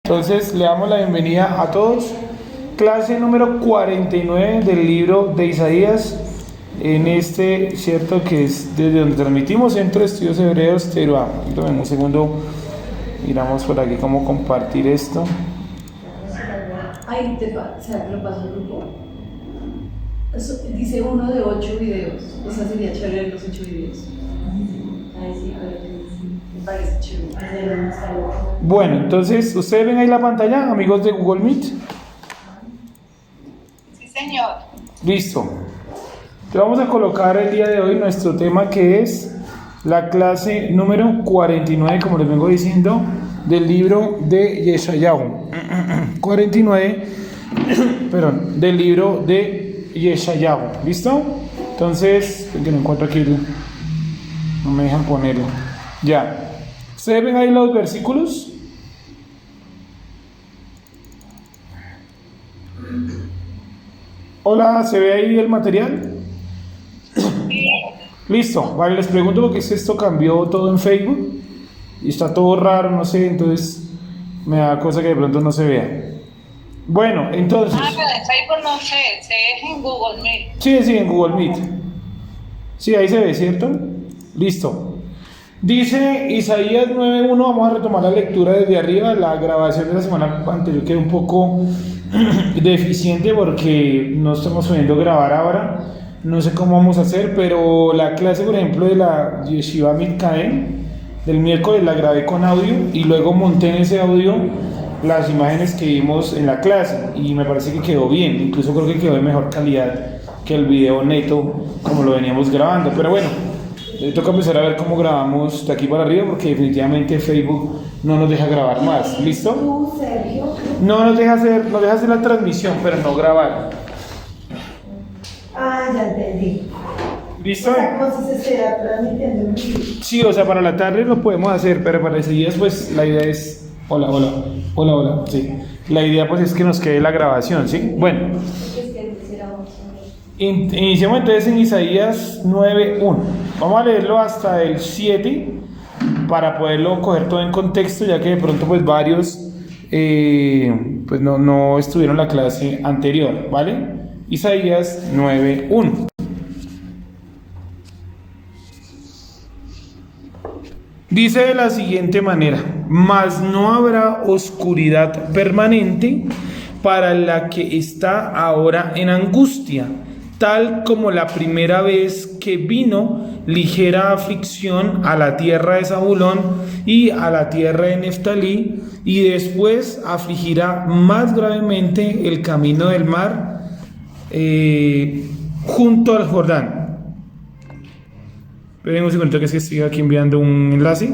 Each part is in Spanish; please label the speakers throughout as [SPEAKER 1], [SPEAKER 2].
[SPEAKER 1] Entonces le damos la bienvenida a todos. Clase número 49 del libro de Isaías. En este, cierto que es desde donde transmitimos, Centro de Estudios Hebreos Teruá. Un segundo, miramos por aquí cómo compartir esto.
[SPEAKER 2] Ahí ¿será que lo paso al grupo? Eso dice 1 de 8 videos. O sea, sería chévere los 8 videos. Ahí sí, me parece chévere.
[SPEAKER 1] Bueno, entonces, ¿ustedes ven ahí la pantalla, amigos de Google Meet?
[SPEAKER 3] Sí, señor.
[SPEAKER 1] Listo. Te vamos a colocar el día de hoy nuestro tema, que es la clase número 49, como les vengo diciendo, del libro de Yeshayahu. 49, perdón, del libro de Yeshayahu. ¿Listo? Entonces, que no encuentro aquí, no me dejan ponerlo. Ya. ¿Ustedes ven ahí los versículos? Hola, ¿se ve ahí el material? Listo, vale, les pregunto porque esto cambió todo en Facebook y está todo raro, no sé, entonces me da cosa que de pronto no se vea. Bueno, entonces...
[SPEAKER 3] pero en Facebook no sé, se es en Google Meet.
[SPEAKER 1] Sí, en Google Meet. Sí, ahí se ve, ¿cierto? Listo. Dice Isaías 9:1, vamos a retomar la lectura desde arriba. La grabación de la semana anterior quedó un poco deficiente porque no estamos pudiendo grabar ahora. No sé cómo vamos a hacer, pero la clase, por ejemplo, de la Yeshiva Mitkaen del miércoles la grabé con audio y luego monté en ese audio las imágenes que vimos en la clase y me parece que quedó bien, incluso creo que quedó de mejor calidad que el video neto como lo veníamos grabando, pero bueno, toca empezar a ver cómo grabamos de aquí para arriba porque definitivamente Facebook no nos deja grabar más. ¿Listo? No nos deja hacer la transmisión, pero no grabar.
[SPEAKER 4] Ah, ya entendí.
[SPEAKER 1] ¿Listo?
[SPEAKER 4] O sea, como si se estuviera transmitiendo en vivo.
[SPEAKER 1] Sí, o sea, para la tarde lo podemos hacer, pero para ese día pues la idea es... Hola, sí. La idea pues es que nos quede la grabación, ¿sí? Bueno. Iniciamos entonces en Isaías 9:1. Vamos a leerlo hasta el 7 para poderlo coger todo en contexto, ya que de pronto pues varios pues no estuvieron en la clase anterior, ¿vale? Isaías 9:1. Dice de la siguiente manera: mas no habrá oscuridad permanente para la que está ahora en angustia, tal como la primera vez que vino ligera aflicción a la tierra de Zabulón y a la tierra de Neftalí, y después afligirá más gravemente el camino del mar junto al Jordán. Esperen un segundo que es que estoy aquí enviando un enlace.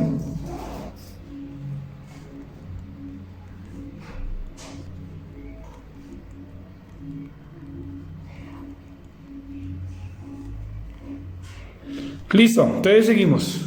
[SPEAKER 1] Listo, entonces seguimos.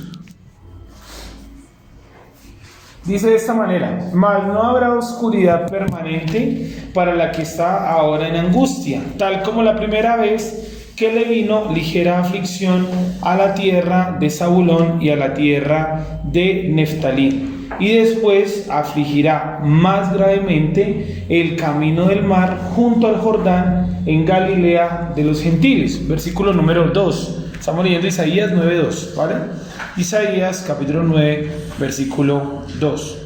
[SPEAKER 1] Dice de esta manera: mas no habrá oscuridad permanente para la que está ahora en angustia, tal como la primera vez que le vino ligera aflicción a la tierra de Zabulón y a la tierra de Neftalí, y después afligirá más gravemente el camino del mar junto al Jordán en Galilea de los gentiles. Versículo número 2. Estamos leyendo Isaías 9:2, ¿vale? Isaías capítulo 9, versículo 2.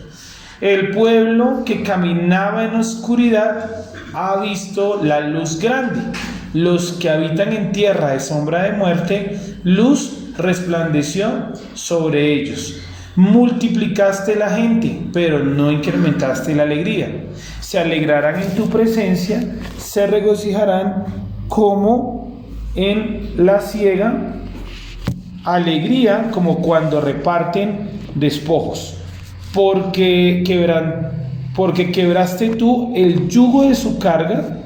[SPEAKER 1] El pueblo que caminaba en oscuridad ha visto la luz grande. Los que habitan en tierra de sombra de muerte, luz resplandeció sobre ellos. Multiplicaste la gente, pero no incrementaste la alegría. Se alegrarán en tu presencia, se regocijarán como en la siega, alegría como cuando reparten despojos. Porque quebraste tú el yugo de su carga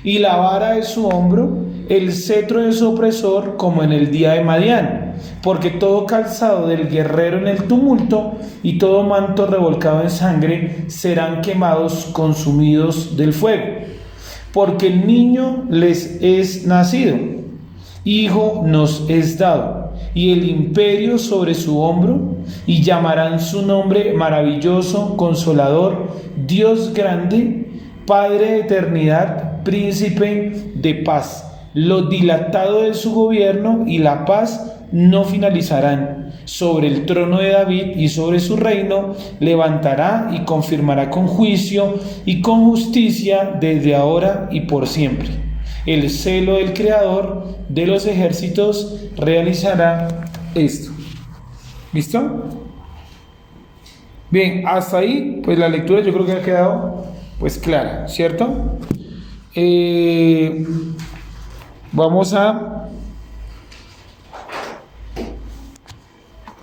[SPEAKER 1] y la vara de su hombro, el cetro de su opresor, como en el día de Madián. Porque todo calzado del guerrero en el tumulto y todo manto revolcado en sangre serán quemados, consumidos del fuego. Porque el niño les es nacido, hijo nos es dado, y el imperio sobre su hombro, y llamarán su nombre maravilloso, consolador, Dios grande, Padre de eternidad, príncipe de paz. Lo dilatado de su gobierno y la paz no finalizarán. Sobre el trono de David y sobre su reino levantará y confirmará con juicio y con justicia desde ahora y por siempre. El celo del Creador de los ejércitos realizará esto. ¿Listo? Bien, hasta ahí, pues la lectura yo creo que ha quedado pues clara, ¿cierto? Vamos a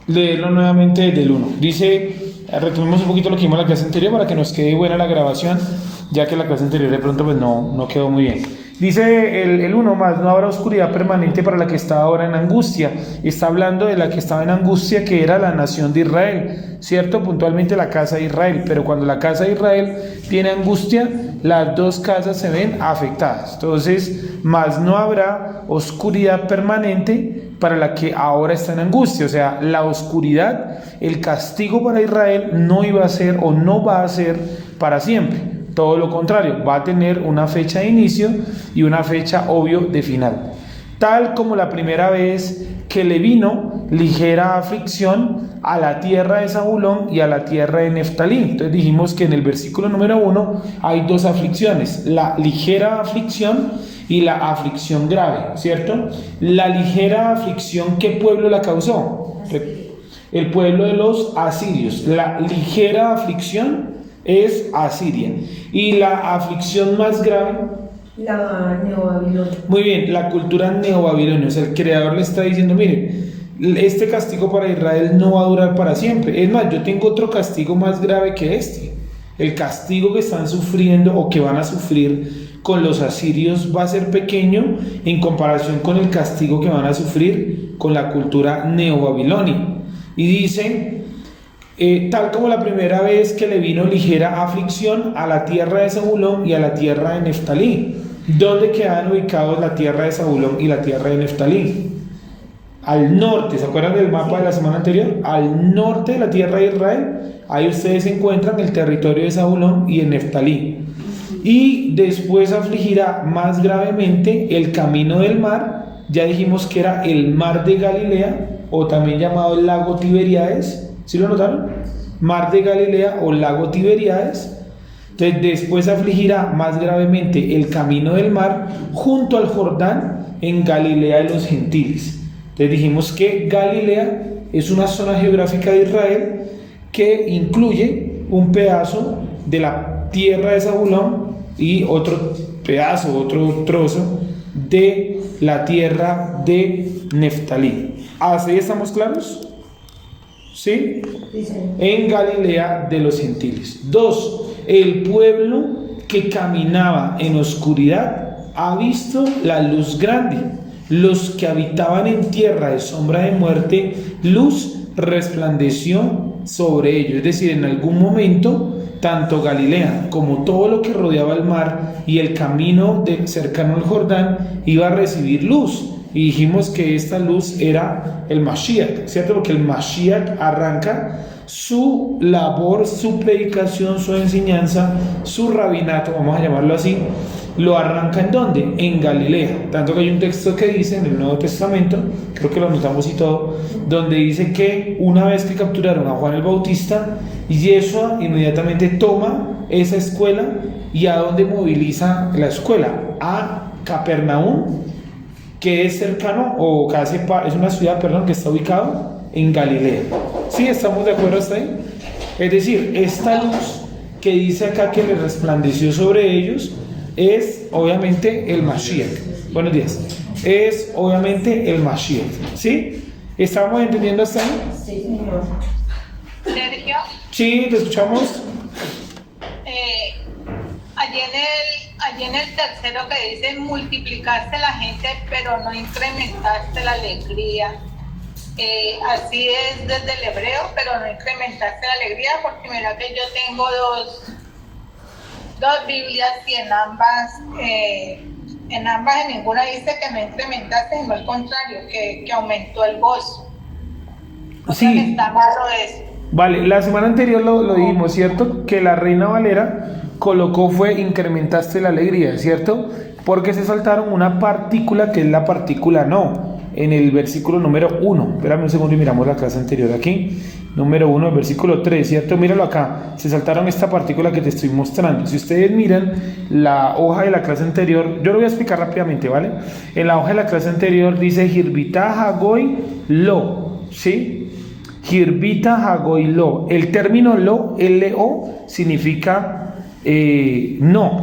[SPEAKER 1] leerlo nuevamente desde el 1. Dice, retomemos un poquito lo que vimos en la clase anterior para que nos quede buena la grabación, ya que la clase anterior de pronto pues no quedó muy bien. Dice el 1 más, no habrá oscuridad permanente para la que está ahora en angustia. Está hablando de la que estaba en angustia, que era la nación de Israel, ¿cierto? Puntualmente la casa de Israel, pero cuando la casa de Israel tiene angustia, las dos casas se ven afectadas. Entonces, más no habrá oscuridad permanente para la que ahora está en angustia. O sea, la oscuridad, el castigo para Israel no iba a ser o no va a ser para siempre. Todo lo contrario, va a tener una fecha de inicio y una fecha obvio de final. Tal como la primera vez que le vino ligera aflicción a la tierra de Zabulón y a la tierra de Neftalí. Entonces dijimos que en el versículo número 1 hay dos aflicciones, la ligera aflicción y la aflicción grave, ¿cierto? La ligera aflicción, ¿qué pueblo la causó? El pueblo de los asirios. La ligera aflicción es Asiria. Y la aflicción más grave,
[SPEAKER 4] La neobabilonia.
[SPEAKER 1] muy bien, la cultura neobabilonia. O sea, el creador le está diciendo, mire, este castigo para Israel no va a durar para siempre. Es más, yo tengo otro castigo más grave que este. El castigo que están sufriendo o que van a sufrir con los asirios va a ser pequeño en comparación con el castigo que van a sufrir con la cultura neobabilonia. Y dicen, tal como la primera vez que le vino ligera aflicción a la tierra de Zabulón y a la tierra de Neftalí. ¿Dónde quedan ubicados la tierra de Zabulón y la tierra de Neftalí? Al norte, ¿se acuerdan del mapa de la semana anterior? Al norte de la tierra de Israel, ahí ustedes encuentran el territorio de Zabulón y de Neftalí. Y después afligirá más gravemente el camino del mar. Ya dijimos que era el mar de Galilea, o también llamado el lago Tiberíades. ¿Sí lo notaron? Mar de Galilea o lago Tiberíades. Entonces después afligirá más gravemente el camino del mar junto al Jordán en Galilea de los gentiles. Entonces dijimos que Galilea es una zona geográfica de Israel que incluye un pedazo de la tierra de Zabulón y otro pedazo, otro trozo de la tierra de Neftalí. ¿Hasta ahí estamos claros? ¿Sí? En Galilea de los gentiles. 2. El pueblo que caminaba en oscuridad ha visto la luz grande. Los que habitaban en tierra de sombra de muerte, luz resplandeció sobre ellos. Es decir, en algún momento, tanto Galilea como todo lo que rodeaba el mar y el camino cercano al Jordán iba a recibir luz. Y dijimos que esta luz era el Mashiach, ¿cierto? Porque el Mashiach arranca su labor, su predicación, su enseñanza, su rabinato, vamos a llamarlo así, lo arranca ¿en dónde? En Galilea. Tanto que hay un texto que dice en el Nuevo Testamento, creo que lo anotamos y todo, donde dice que una vez que capturaron a Juan el Bautista, Yeshua inmediatamente toma esa escuela y ¿a dónde moviliza la escuela? A Capernaum, que es cercano o casi es una ciudad, que está ubicado en Galilea. ¿Sí? ¿Estamos de acuerdo hasta ahí? Es decir, esta luz que dice acá que le resplandeció sobre ellos es obviamente el Mashiach. Buenos días. Es obviamente el Mashiach. ¿Sí? ¿Estamos entendiendo hasta ahí?
[SPEAKER 4] Sí, señor.
[SPEAKER 3] Sergio,
[SPEAKER 1] Sí, te escuchamos.
[SPEAKER 3] allí en el tercero que dice multiplicaste la gente pero no incrementaste la alegría. Así es desde el hebreo, pero no incrementaste la alegría, porque mira que yo tengo dos Biblias y en ambas en ninguna dice que no incrementaste, sino al contrario, que aumentó el gozo. O sea que
[SPEAKER 1] Sí.
[SPEAKER 3] está malo eso.
[SPEAKER 1] Vale, la semana anterior lo dijimos, ¿cierto? Que la Reina Valera colocó fue incrementaste la alegría, ¿cierto? Porque se saltaron una partícula que es la partícula no, en el versículo número 1. Espérame un segundo y miramos la clase anterior aquí. Número 1, el versículo 3, ¿cierto? Míralo acá. Se saltaron esta partícula que te estoy mostrando. Si ustedes miran la hoja de la clase anterior, yo lo voy a explicar rápidamente, ¿vale? En la hoja de la clase anterior dice Hirvita Hagoy Lo, ¿sí? Hirvita Hagoy Lo. El término lo, L-O, significa no.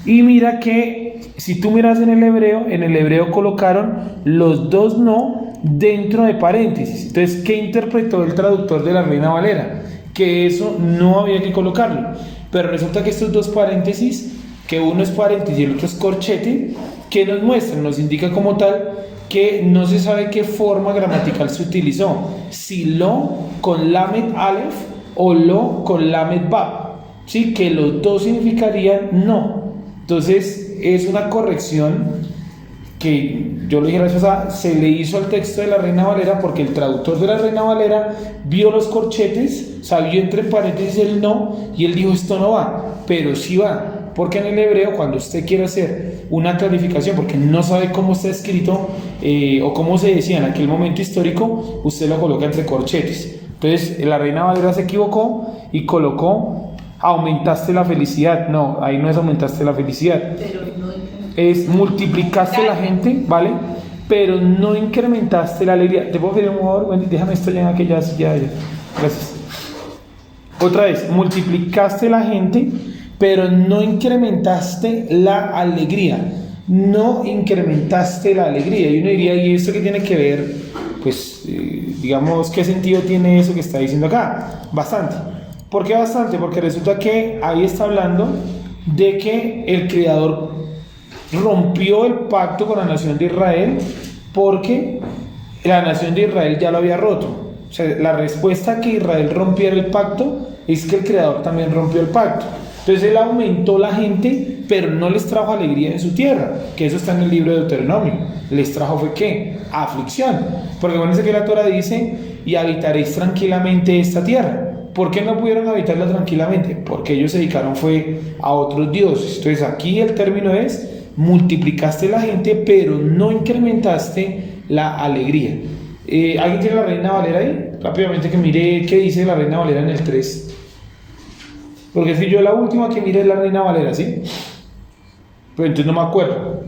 [SPEAKER 1] Y mira que si tú miras en el hebreo colocaron los dos no dentro de paréntesis. Entonces, ¿qué interpretó el traductor de la Reina Valera? Que eso no había que colocarlo. Pero resulta que estos dos paréntesis, que uno es paréntesis y el otro es corchete, ¿qué nos muestran? Nos indica como tal que no se sabe qué forma gramatical se utilizó, si lo con lamed alef o lo con lamed ba, ¿sí? Que los dos significarían no. Entonces es una corrección que yo le dije gracias a se le hizo al texto de la Reina Valera porque el traductor de la Reina Valera vio los corchetes, sabió entre paréntesis el no y él dijo esto no va, pero sí va. Porque en el hebreo, cuando usted quiere hacer una clarificación, porque no sabe cómo está escrito o cómo se decía en aquel momento histórico, usted lo coloca entre corchetes. Entonces, la Reina Valera se equivocó y colocó aumentaste la felicidad. No, ahí no es aumentaste la felicidad.
[SPEAKER 2] Pero no
[SPEAKER 1] Es multiplicaste la gente, ¿vale? Pero no incrementaste la alegría. ¿Te puedo pedir un favor? Wendy, déjame esto ya en aquella silla. Gracias. Otra vez, multiplicaste la gente, pero no incrementaste la alegría. No incrementaste la alegría. Y uno diría, ¿y esto qué tiene que ver? Pues, digamos, ¿qué sentido tiene eso que está diciendo acá? Bastante. ¿Por qué bastante? Porque resulta que ahí está hablando de que el Creador rompió el pacto con la nación de Israel porque la nación de Israel ya lo había roto. O sea, la respuesta a que Israel rompiera el pacto es que el Creador también rompió el pacto. Entonces él aumentó la gente, pero no les trajo alegría en su tierra, que eso está en el libro de Deuteronomio. Les trajo fue ¿qué? Aflicción. Porque acuérdense que la Torah dice, y habitaréis tranquilamente esta tierra. ¿Por qué no pudieron habitarla tranquilamente? Porque ellos se dedicaron fue a otros dioses. Entonces aquí el término es, multiplicaste la gente, pero no incrementaste la alegría. ¿Alguien tiene la Reina Valera ahí? Rápidamente que mire qué dice la Reina Valera en el 3. Porque si yo la última que miré es la Reina Valera, ¿sí? Pero entonces no me acuerdo.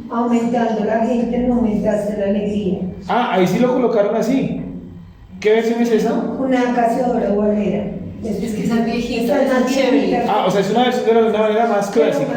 [SPEAKER 4] Aumentando la gente, no aumentaste la alegría.
[SPEAKER 1] Ah, ahí sí lo colocaron así. ¿Qué versión es esa?
[SPEAKER 4] Una cazadora bolera.
[SPEAKER 2] Es que esa viejita,
[SPEAKER 4] Esa
[SPEAKER 2] esa chévere.
[SPEAKER 4] viejita.
[SPEAKER 1] Ah, o sea, es una versión de la Reina Valera más clásica.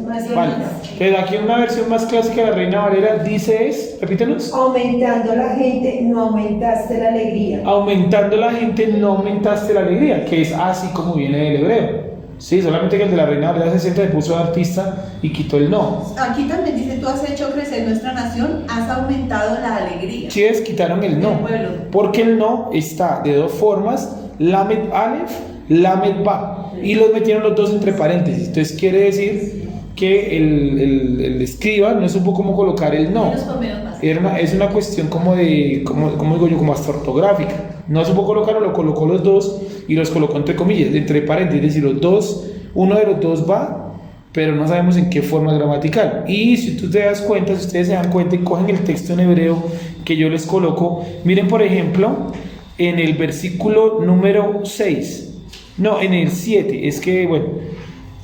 [SPEAKER 4] Más
[SPEAKER 1] Vale. Pero aquí una versión más clásica de la Reina Valera dice es, repítenos.
[SPEAKER 4] Aumentando la gente, no aumentaste la alegría.
[SPEAKER 1] Aumentando la gente, no aumentaste la alegría, que es así como viene del hebreo. Sí, solamente que el de la Reina Valera 60 le puso de artista y quitó el no.
[SPEAKER 5] Aquí también dice, tú has hecho crecer nuestra nación, has aumentado la alegría.
[SPEAKER 1] Sí, quitaron el no.
[SPEAKER 5] Del pueblo.
[SPEAKER 1] Porque el no está de dos formas, lamed alef, lamed ba. Y los metieron los dos entre paréntesis. Entonces quiere decir que el escriba no supo cómo colocar el no.
[SPEAKER 2] Menos con menos más.
[SPEAKER 1] Es una cuestión como de, como digo yo, como hasta ortográfica. No supo colocarlo, lo colocó los dos y los colocó entre comillas, entre paréntesis. Es decir, los dos, uno de los dos va, pero no sabemos en qué forma gramatical. Y si tú te das cuenta, si ustedes se dan cuenta y cogen el texto en hebreo que yo les coloco, miren por ejemplo, en el versículo número 6, no, en el 7, es que, bueno,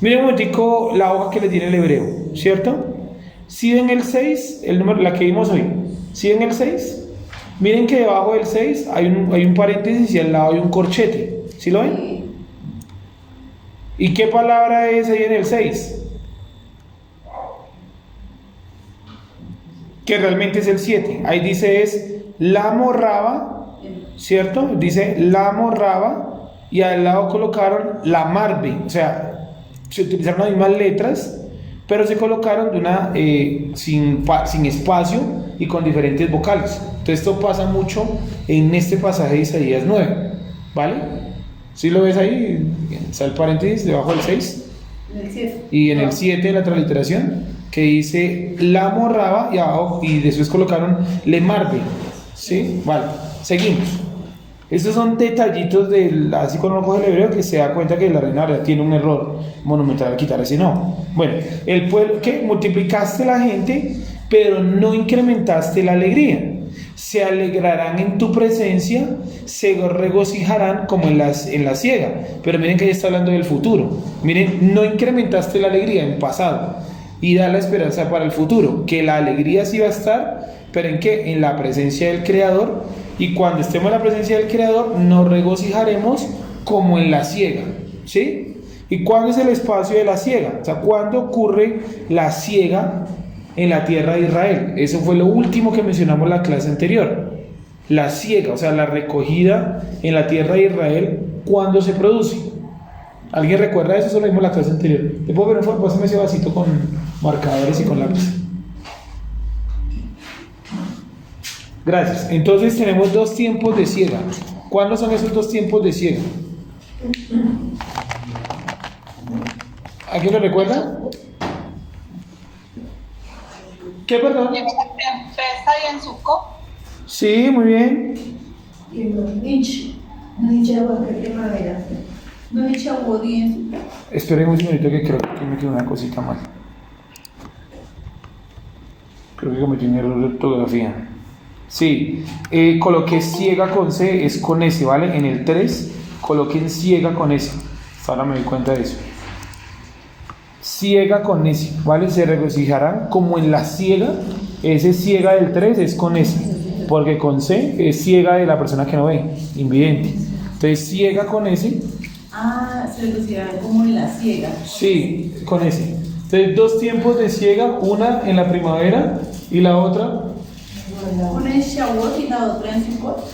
[SPEAKER 1] miren un momentico la hoja que les tiene el hebreo, ¿cierto? Si ven el 6, el número, la que vimos hoy, si ven el 6, miren que debajo del 6 hay un paréntesis y al lado hay un corchete, ¿sí lo ven? ¿Y qué palabra es ahí en el 6? Que realmente es el 7, ahí dice es la morraba, ¿cierto? Dice la morraba y al lado colocaron la marbe, o sea, se utilizaron las mismas letras, pero se colocaron de una sin espacio y con diferentes vocales. Entonces esto pasa mucho en este pasaje de Isaías 9, ¿vale? ¿Sí lo ves ahí? Está el paréntesis debajo del 6
[SPEAKER 5] En el 7.
[SPEAKER 1] y en el 7 de la transliteración que dice la morraba y abajo y después colocaron le marbe, ¿sí? Vale, seguimos. Estos son detallitos del, así cuando uno coge el hebreo que se da cuenta que la Reina Valera tiene un error monumental al quitar ese no. Bueno, el pueblo que multiplicaste la gente, pero no incrementaste la alegría. Se alegrarán en tu presencia, se regocijarán como en la siega. Pero miren que ya está hablando del futuro. Miren, no incrementaste la alegría en pasado y da la esperanza para el futuro, que la alegría sí va a estar, pero ¿en qué? En la presencia del Creador. Y cuando estemos en la presencia del Creador, nos regocijaremos como en la siega, ¿sí? ¿Y cuándo es el espacio de la siega? O sea, ¿cuándo ocurre la siega en la tierra de Israel? Eso fue lo último que mencionamos en la clase anterior. La siega, o sea, la recogida en la tierra de Israel, ¿cuándo se produce? ¿Alguien recuerda eso? Eso lo vimos en la clase anterior. ¿Te puedo ver un favor? Pásame ese vasito con marcadores y con lápiz. Gracias. Entonces tenemos dos tiempos de siega. ¿Cuándo son esos dos tiempos de siega? ¿Alguien lo recuerda? ¿Qué, perdón?
[SPEAKER 3] En Pesa y en Sukkot.
[SPEAKER 1] Sí, muy bien.
[SPEAKER 4] Y no dicha agua que primavera.
[SPEAKER 5] No he hecho obediencia.
[SPEAKER 1] Esperen un segundito que creo que me quedó una cosita mal. Creo que cometí un error de ortografía. Sí, coloqué ciega con C, es con S, ¿vale? En el 3 coloquen ciega con S. Ahora me doy cuenta de eso. Ciega con S, ¿vale? Se regocijarán como en la ciega. Ese ciega del 3 es con S, porque con C es ciega de la persona que no ve, invidente. Entonces ciega con S.
[SPEAKER 5] Ah, se reducirá como en la siega.
[SPEAKER 1] Sí, con S. Entonces dos tiempos de siega, una en la primavera y la otra
[SPEAKER 5] Una en Shavuot y la otra en Sukkot.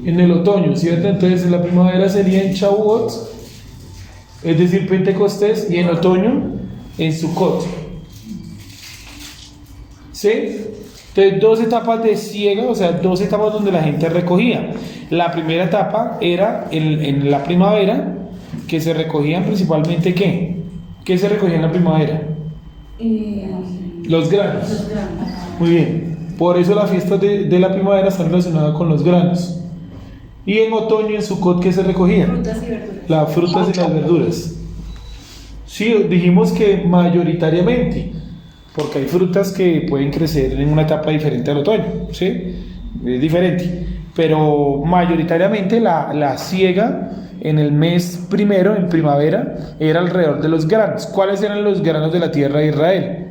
[SPEAKER 1] en el otoño, ¿cierto? Entonces en la primavera sería en Shavuot, es decir, Pentecostés, y en otoño en Sukkot. ¿Sí? Entonces dos etapas de siega, o sea, dos etapas donde la gente recogía. La primera etapa era en la primavera, que se recogían principalmente ¿qué? ¿Qué se recogía en la primavera? Los granos.
[SPEAKER 5] Los granos.
[SPEAKER 1] Muy bien. Por eso la fiesta de la primavera está relacionada con los granos. Y en otoño, en Sukkot, ¿qué se recogía?
[SPEAKER 5] Frutas y verduras.
[SPEAKER 1] Las frutas y las verduras. Sí, dijimos que mayoritariamente, porque hay frutas que pueden crecer en una etapa diferente al otoño, ¿sí? Es diferente. Pero mayoritariamente la siega en el mes primero, en primavera, era alrededor de los granos. ¿Cuáles eran los granos de la tierra de Israel?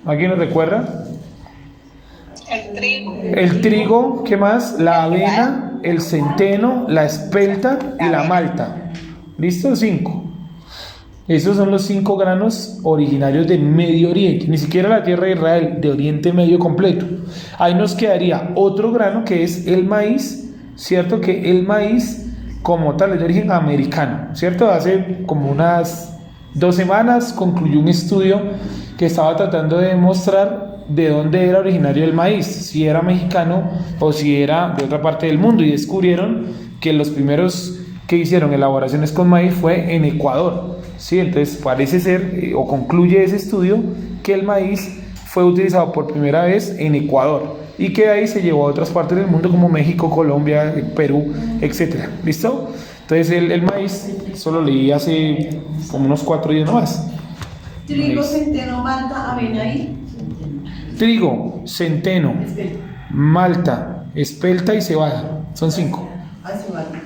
[SPEAKER 1] ¿Alguien nos recuerda?
[SPEAKER 3] El trigo.
[SPEAKER 1] El trigo, ¿qué más? La avena, el centeno, la espelta y la malta. ¿Listo? 5. Esos son los 5 granos originarios de Medio Oriente, ni siquiera la tierra de Israel, de Oriente Medio completo. Ahí nos quedaría otro grano que es el maíz, ¿cierto? Que el maíz como tal es de origen americano, ¿cierto? Hace como unas 2 semanas concluyó un estudio que estaba tratando de demostrar de dónde era originario el maíz, si era mexicano o si era de otra parte del mundo, y descubrieron que los primeros que hicieron elaboraciones con maíz fue en Ecuador, ¿sí? Entonces parece ser, o concluye ese estudio, que el maíz fue utilizado por primera vez en Ecuador y que de ahí se llevó a otras partes del mundo como México, Colombia, Perú, etc. ¿Listo? Entonces el maíz, eso lo leí hace como unos 4 días nomás.
[SPEAKER 5] Trigo,
[SPEAKER 1] Maíz.
[SPEAKER 5] centeno, malta, avena y
[SPEAKER 1] Trigo, centeno,
[SPEAKER 5] espelta.
[SPEAKER 1] malta, espelta y cebada. Son 5.
[SPEAKER 5] Así vale.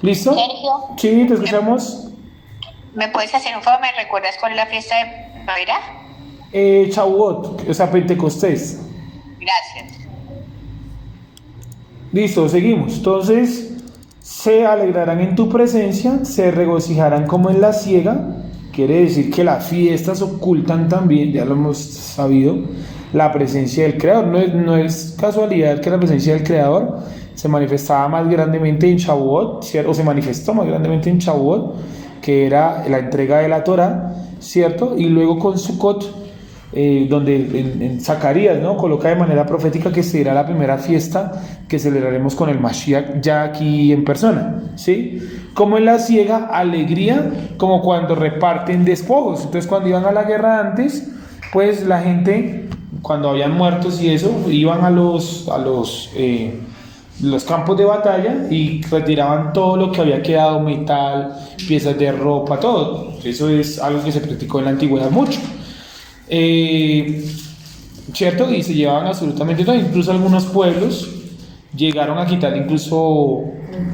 [SPEAKER 1] ¿Listo?
[SPEAKER 6] Sergio,
[SPEAKER 1] Sí, te escuchamos.
[SPEAKER 6] ¿me puedes hacer un favor? ¿Me recuerdas cuál es la fiesta de primavera?
[SPEAKER 1] Shavuot, o sea, Pentecostés.
[SPEAKER 6] Gracias.
[SPEAKER 1] Listo, seguimos. Entonces, se alegrarán en tu presencia, se regocijarán como en la siega. Quiere decir que las fiestas ocultan también, ya lo hemos sabido, la presencia del Creador. No es casualidad que la presencia del Creador se manifestaba más grandemente en Shavuot, ¿cierto? O se manifestó más grandemente en Shavuot, que era la entrega de la Torá, ¿cierto? Y luego con Sukkot, donde en Zacarías, ¿no?, coloca de manera profética que será la primera fiesta que celebraremos con el Mashiach ya aquí en persona, ¿sí? Como en la siega, alegría, como cuando reparten despojos. Entonces, cuando iban a la guerra antes, pues la gente cuando habían muertos y eso, iban a los campos de batalla y retiraban todo lo que había quedado, metal, piezas de ropa, todo. Eso es algo que se practicó en la antigüedad mucho. ¿Cierto? Y se llevaban absolutamente todo. Incluso algunos pueblos llegaron a quitar incluso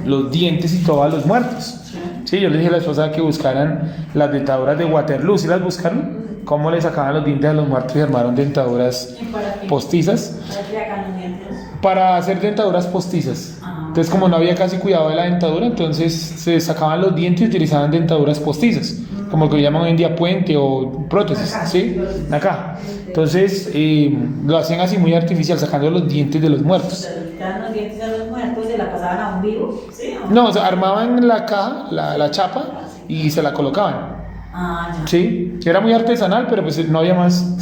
[SPEAKER 1] los dientes y todo a los muertos. Sí, yo les dije a la esposa que buscaran las dentaduras de Waterloo. ¿Sí las buscaron? ¿Cómo le sacaban los dientes a los muertos y armaron dentaduras postizas? Para hacer dentaduras postizas. Entonces, como no había casi cuidado de la dentadura, entonces se sacaban los dientes y utilizaban dentaduras postizas, como lo que llaman hoy en día puente o prótesis, ¿sí? Acá. Entonces, lo hacían así muy artificial, sacando los dientes de los muertos.
[SPEAKER 7] ¿Quitaban los dientes a los muertos y se la pasaban a un vivo? ¿Sí?
[SPEAKER 1] No, o sea, armaban la caja, la chapa, y se la colocaban.
[SPEAKER 7] Ya.
[SPEAKER 1] Sí, era muy artesanal, pero pues no había más.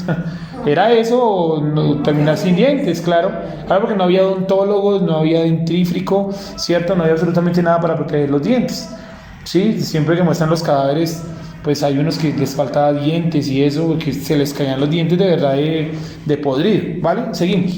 [SPEAKER 1] Era eso o no, terminar sin dientes, claro, porque no había odontólogos, no había dentífrico, ¿cierto? No había absolutamente nada para proteger los dientes. Sí, siempre que muestran los cadáveres, pues hay unos que les faltaba dientes y eso, que se les caían los dientes de verdad de podrir, ¿vale? Seguimos.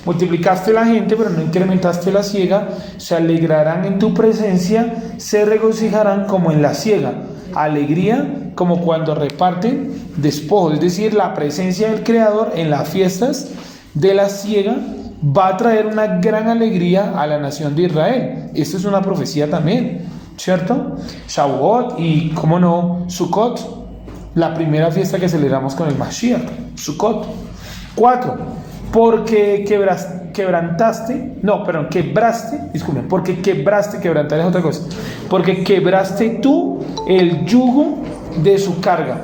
[SPEAKER 1] Multiplicaste la gente, pero no incrementaste la siega, se alegrarán en tu presencia, se regocijarán como en la siega. Alegría como cuando reparten despojos, es decir, la presencia del Creador en las fiestas de la siega va a traer una gran alegría a la nación de Israel. Esto es una profecía también, ¿cierto? Shavuot y, cómo no, Sukkot, la primera fiesta que celebramos con el Mashiach, Sukkot. 4. Porque quebraste, quebrantar es otra cosa, porque quebraste tú el yugo de su carga.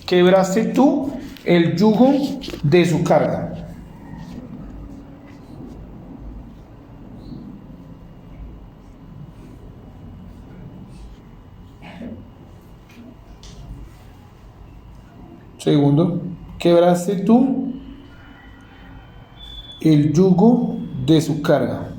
[SPEAKER 1] Quebraste tú el yugo de su carga. Segundo, quebraste tú el yugo de su carga.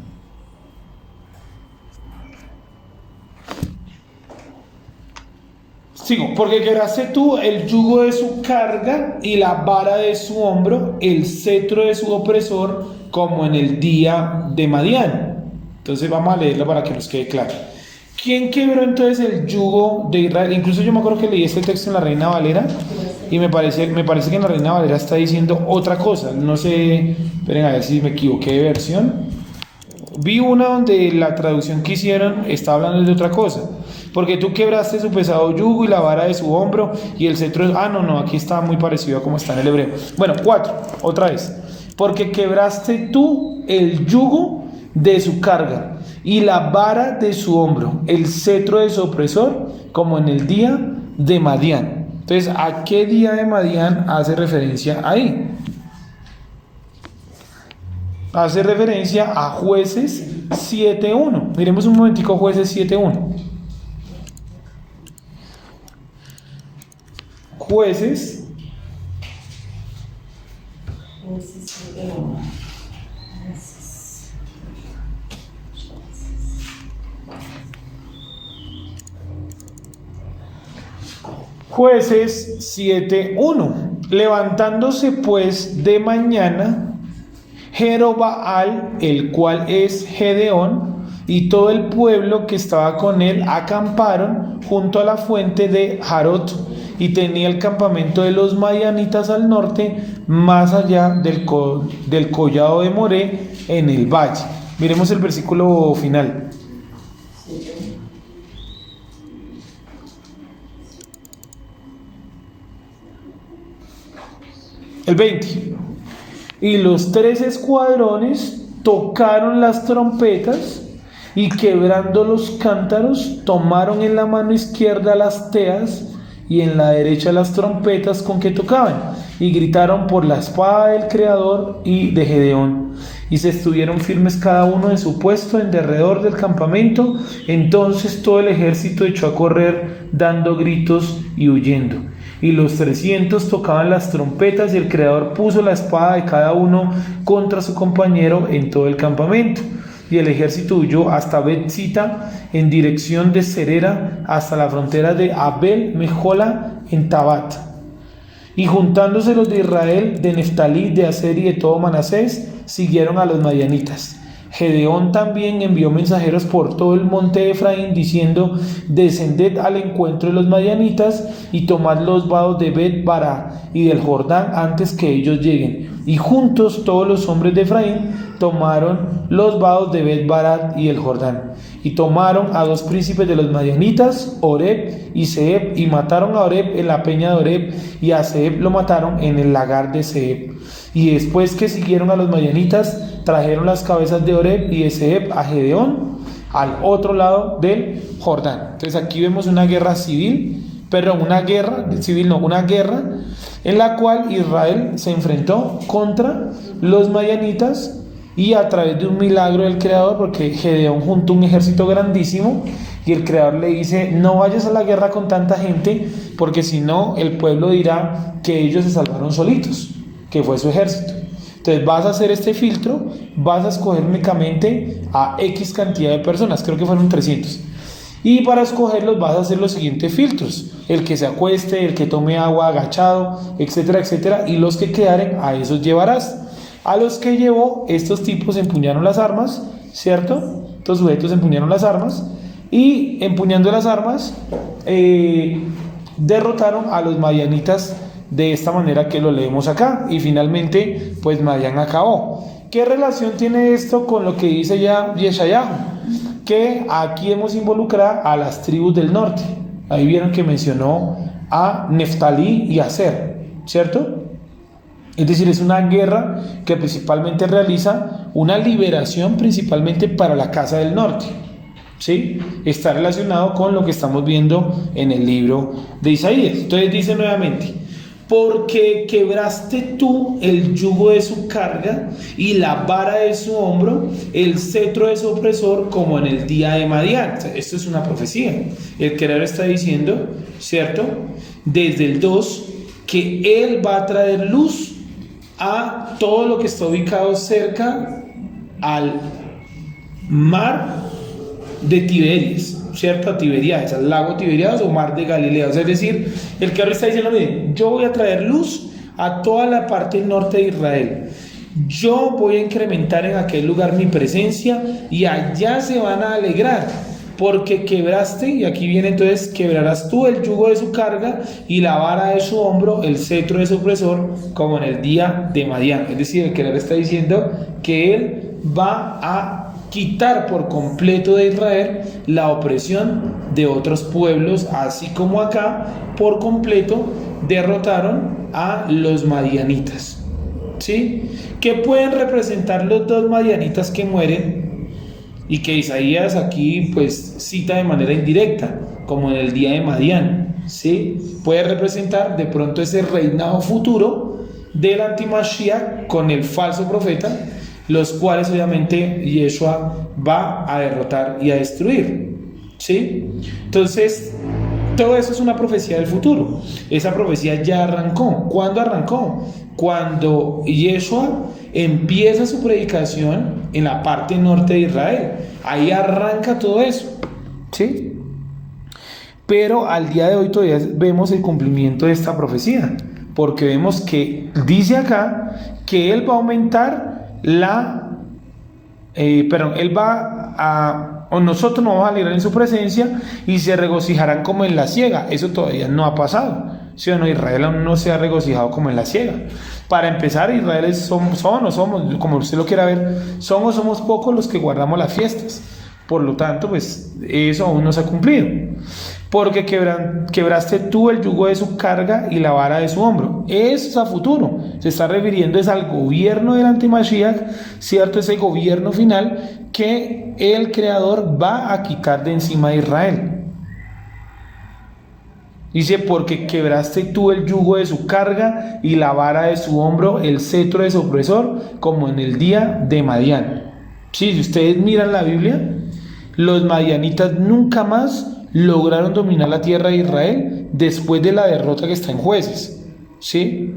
[SPEAKER 1] Sigo, porque quebraste tú el yugo de su carga y la vara de su hombro, el cetro de su opresor, como en el día de Madián. Entonces vamos a leerlo para que nos quede claro. ¿Quién quebró entonces el yugo de Israel? Incluso yo me acuerdo que leí este texto en la Reina Valera y me parece que en la Reina Valera está diciendo otra cosa. No sé, esperen a ver si me equivoqué de versión. Vi una donde la traducción que hicieron está hablando de otra cosa. Porque tú quebraste su pesado yugo y la vara de su hombro y el cetro. No, aquí está muy parecido a como está en el hebreo. Bueno, 4, otra vez. Porque quebraste tú el yugo de su carga y la vara de su hombro, el cetro de su opresor, como en el día de Madián. Entonces, ¿a qué día de Madián hace referencia ahí? Hace referencia a Jueces 7.1. Miremos un momentico Jueces 7.1. Jueces 7.1. Levantándose pues de mañana, Jerobaal, el cual es Gedeón, y todo el pueblo que estaba con él acamparon junto a la fuente de Jarot, y tenía el campamento de los madianitas al norte, más allá del collado de Moré, en el valle. Miremos el versículo final. El 20. Y los 3 escuadrones tocaron las trompetas y quebrando los cántaros tomaron en la mano izquierda las teas y en la derecha las trompetas con que tocaban y gritaron por la espada del Creador y de Gedeón y se estuvieron firmes cada uno en su puesto en derredor del campamento. Entonces todo el ejército echó a correr dando gritos y huyendo. Y los 300 tocaban las trompetas y el Creador puso la espada de cada uno contra su compañero en todo el campamento. Y el ejército huyó hasta Bet-Sita en dirección de Serera hasta la frontera de Abel Mejola en Tabat. Y juntándose los de Israel, de Neftalí, de Aser y de todo Manasés, siguieron a los madianitas. Gedeón también envió mensajeros por todo el monte de Efraín, diciendo: descended al encuentro de los madianitas y tomad los vados de Bet-Bará y del Jordán antes que ellos lleguen. Y juntos todos los hombres de Efraín tomaron los vados de Bet-Bará y el Jordán. Y tomaron a 2 príncipes de los madianitas, Oreb y Zeeb, y mataron a Oreb en la peña de Oreb, y a Zeeb lo mataron en el lagar de Zeeb. Y después que siguieron a los madianitas, trajeron las cabezas de Oreb y de Zeeb a Gedeón al otro lado del Jordán. Entonces aquí vemos una guerra civil, una guerra en la cual Israel se enfrentó contra los madianitas, y a través de un milagro del Creador, porque Gedeón juntó un ejército grandísimo y el Creador le dice: no vayas a la guerra con tanta gente, porque si no el pueblo dirá que ellos se salvaron solitos, que fue su ejército. Entonces vas a hacer este filtro, vas a escoger únicamente a X cantidad de personas, creo que fueron 300. Y para escogerlos vas a hacer los siguientes filtros: el que se acueste, el que tome agua agachado, etcétera, etcétera, y los que quedaren, a esos llevarás. A los que llevó, estos tipos empuñaron las armas, ¿cierto? Estos sujetos empuñaron las armas, y empuñando las armas, derrotaron a los madianitas de esta manera que lo leemos acá, y finalmente pues Madián acabó. ¿Qué relación tiene esto con lo que dice ya Yeshayahu? Que aquí hemos involucrado a las tribus del norte. Ahí vieron que mencionó a Neftalí y a Aser, ¿cierto? Es decir, es una guerra que principalmente realiza una liberación principalmente para la casa del norte, ¿sí? Está relacionado con lo que estamos viendo en el libro de Isaías. Entonces dice nuevamente: porque quebraste tú el yugo de su carga y la vara de su hombro, el cetro de su opresor, como en el día de Madián. O sea, esto es una profecía. El Creador está diciendo, ¿cierto?, desde el 2, que Él va a traer luz a todo lo que está ubicado cerca al mar de Tiberias, ¿cierto? A Tiberiades, al lago Tiberiades o mar de Galilea. O sea, es decir, el que ahora está diciendo: miren, yo voy a traer luz a toda la parte norte de Israel. Yo voy a incrementar en aquel lugar mi presencia, y allá se van a alegrar, porque quebraste, y aquí viene entonces: quebrarás tú el yugo de su carga y la vara de su hombro, el cetro de su opresor, como en el día de Madián. Es decir, el que le está diciendo que Él va a quitar por completo de Israel la opresión de otros pueblos, así como acá por completo derrotaron a los madianitas, ¿sí? ¿Qué pueden representar los 2 madianitas que mueren? Y que Isaías aquí pues cita de manera indirecta, como en el día de Madián, ¿sí? Puede representar de pronto ese reinado futuro del antimashiach con el falso profeta, los cuales obviamente Yeshua va a derrotar y a destruir, ¿sí? Entonces, todo eso es una profecía del futuro. Esa profecía ya arrancó. ¿Cuándo arrancó? Cuando Yeshua empieza su predicación en la parte norte de Israel. Ahí arranca todo eso, ¿sí? Pero al día de hoy todavía vemos el cumplimiento de esta profecía, porque vemos que dice acá que Él va a aumentar o nosotros nos vamos a alegrar en su presencia y se regocijarán como en la siega. Eso todavía no ha pasado, ¿sí o no? Israel aún no se ha regocijado como en la siega. Para empezar, Israel somos, como usted lo quiera ver, somos pocos los que guardamos las fiestas. Por lo tanto, pues eso aún no se ha cumplido. Porque quebraste tú el yugo de su carga y la vara de su hombro. Eso es a futuro. Se está refiriendo al gobierno del antimashiach, ¿cierto? Ese gobierno final que el Creador va a quitar de encima de Israel. Dice: porque quebraste tú el yugo de su carga y la vara de su hombro, el cetro de su opresor, como en el día de Madián. Sí, si ustedes miran la Biblia, los madianitas nunca más lograron dominar la tierra de Israel después de la derrota que está en Jueces, ¿sí?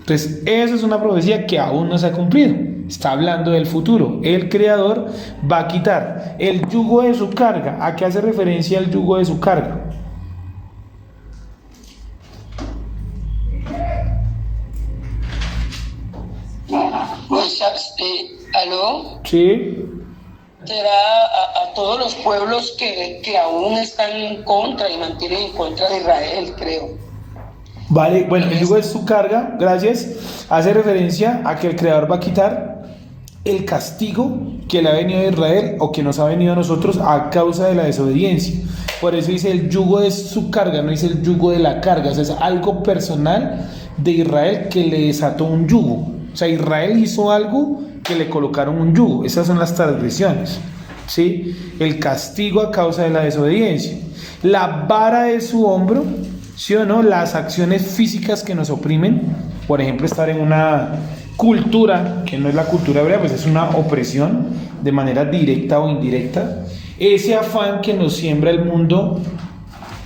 [SPEAKER 1] Entonces, esa es una profecía que aún no se ha cumplido. Está hablando del futuro. El Creador va a quitar el yugo de su carga. ¿A qué hace referencia el yugo de su carga? Sí.
[SPEAKER 8] Será a todos los pueblos que aún están en contra y mantienen en contra de Israel, creo.
[SPEAKER 1] Vale, bueno, el yugo de su carga, gracias, hace referencia a que el Creador va a quitar el castigo que le ha venido a Israel o que nos ha venido a nosotros a causa de la desobediencia. Por eso dice el yugo de su carga, no dice el yugo de la carga. O sea, es algo personal de Israel que le desató un yugo. O sea, Israel hizo algo que le colocaron un yugo. Esas son las transgresiones, ¿sí? El castigo a causa de la desobediencia. La vara de su hombro, ¿sí o no? Las acciones físicas que nos oprimen. Por ejemplo, estar en una cultura que no es la cultura hebrea, pues es una opresión de manera directa o indirecta. Ese afán que nos siembra el mundo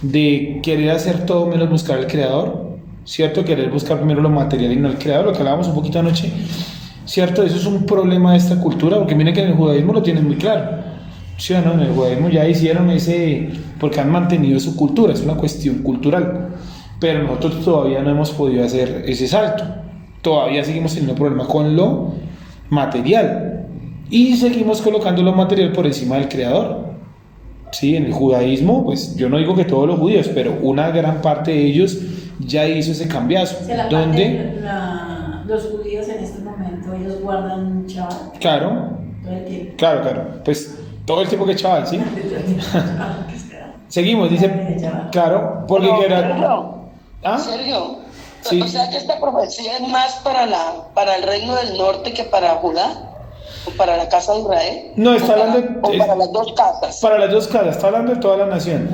[SPEAKER 1] de querer hacer todo menos buscar al Creador, ¿cierto? Querer buscar primero lo material y no el Creador, lo que hablábamos un poquito anoche, ¿cierto? Eso es un problema de esta cultura, porque miren que en el judaísmo lo tienen muy claro, ¿sí o no? En el judaísmo ya hicieron ese, porque han mantenido su cultura, es una cuestión cultural, pero nosotros todavía no hemos podido hacer ese salto, todavía seguimos teniendo problema con lo material y seguimos colocando lo material por encima del Creador. Sí, en el judaísmo, pues yo no digo que todos los judíos, pero una gran parte de ellos ya hizo ese cambiazo.
[SPEAKER 7] O sea,
[SPEAKER 1] donde
[SPEAKER 7] los judíos en este momento, ellos guardan Shabbat
[SPEAKER 1] claro,
[SPEAKER 7] todo el tiempo.
[SPEAKER 1] claro, pues todo el tiempo que chaval, ¿sí? Seguimos, dice, claro, porque
[SPEAKER 8] No,
[SPEAKER 1] que era...
[SPEAKER 8] Sergio,
[SPEAKER 1] ¿Ah?
[SPEAKER 8] Sergio,
[SPEAKER 1] Sí.
[SPEAKER 8] o sea que esta profecía es más para el reino del norte que para Judá, o para la casa de Israel.
[SPEAKER 1] No, está hablando
[SPEAKER 8] o para las dos casas.
[SPEAKER 1] para las dos casas, está hablando de toda la nación.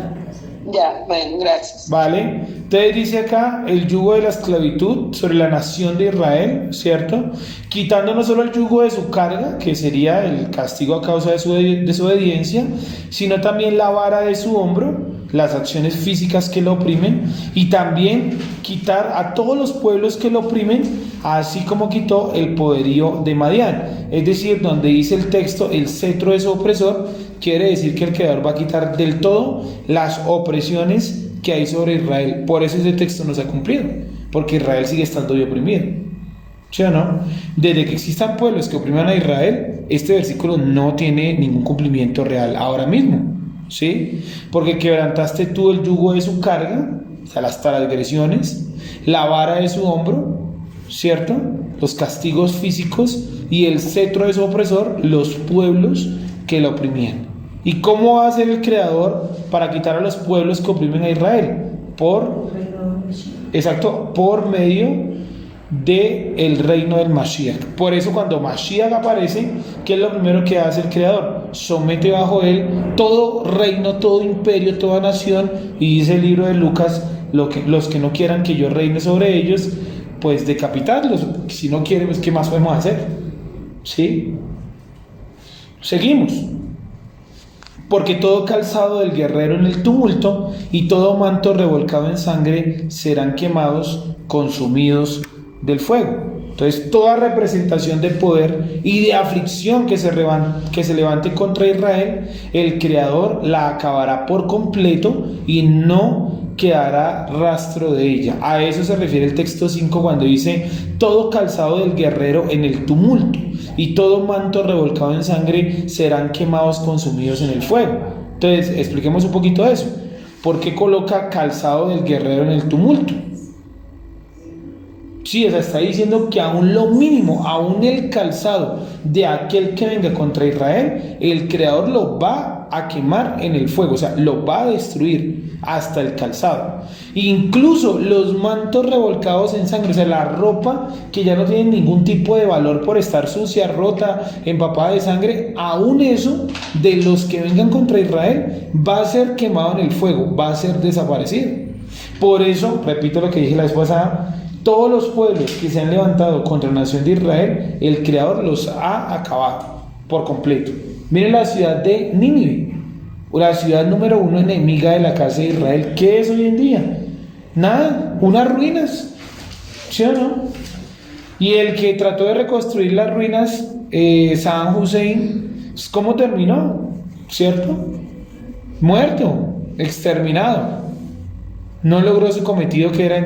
[SPEAKER 8] Ya, bueno, gracias.
[SPEAKER 1] Vale, entonces dice acá el yugo de la esclavitud sobre la nación de Israel, ¿cierto? Quitando no solo el yugo de su carga, que sería el castigo a causa de su desobediencia, sino también la vara de su hombro, las acciones físicas que lo oprimen, y también quitar a todos los pueblos que lo oprimen, así como quitó el poderío de Madián. Es decir, donde dice el texto, el cetro de su opresor, quiere decir que el Creador va a quitar del todo las opresiones que hay sobre Israel. Por eso ese texto no se ha cumplido, porque Israel sigue estando oprimido. ¿Sí o no? Desde que existan pueblos que opriman a Israel, este versículo no tiene ningún cumplimiento real ahora mismo, ¿sí? Porque quebrantaste tú el yugo de su carga, o sea, las transgresiones, la vara de su hombro, ¿cierto? Los castigos físicos y el cetro de su opresor, los pueblos que lo oprimían. ¿Y cómo va a ser el Creador para quitar a los pueblos que oprimen a Israel? Por medio del reino del Mashiach. Por eso cuando Mashiach aparece, ¿qué es lo primero que hace el Creador? Somete bajo él todo reino, todo imperio, toda nación, y dice el libro de Lucas, los que no quieran que yo reine sobre ellos, pues decapitarlos. Si no quieren, pues ¿qué más podemos hacer? ¿Sí? Seguimos. Porque todo calzado del guerrero en el tumulto y todo manto revolcado en sangre serán quemados, consumidos del fuego. Entonces toda representación de poder y de aflicción que se levante contra Israel, el Creador la acabará por completo y no quedará rastro de ella. A eso se refiere el texto 5 cuando dice todo calzado del guerrero en el tumulto y todo manto revolcado en sangre serán quemados, consumidos en el fuego. Entonces expliquemos un poquito eso. ¿Por qué coloca calzado del guerrero en el tumulto? Sí, o sea, está diciendo que aún lo mínimo, aún el calzado de aquel que venga contra Israel, el Creador lo va a quemar en el fuego, o sea, lo va a destruir hasta el calzado. Incluso los mantos revolcados en sangre, o sea, la ropa que ya no tiene ningún tipo de valor por estar sucia, rota, empapada de sangre, aún eso de los que vengan contra Israel va a ser quemado en el fuego, va a ser desaparecido. Por eso, repito lo que dije la vez pasada, todos los pueblos que se han levantado contra la nación de Israel, el Creador los ha acabado por completo. Miren la ciudad de Nínive, la ciudad número 1 enemiga de la casa de Israel. ¿Qué es hoy en día? Nada, unas ruinas, ¿sí o no? Y el que trató de reconstruir las ruinas, Saddam Hussein, ¿cómo terminó? ¿Cierto? Muerto, exterminado. No logró su cometido, que era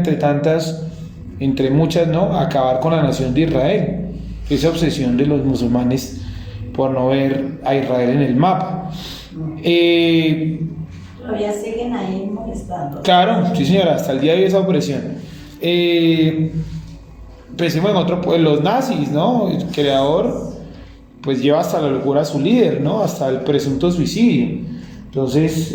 [SPEAKER 1] entre muchas, ¿no? Acabar con la nación de Israel. Esa obsesión de los musulmanes por no ver a Israel en el mapa.
[SPEAKER 7] Todavía siguen ahí molestando.
[SPEAKER 1] Claro, sí señora, hasta el día de hoy esa opresión. Pensemos en otro, pues los nazis, ¿no? El creador pues lleva hasta la locura a su líder, ¿no? Hasta el presunto suicidio. Entonces,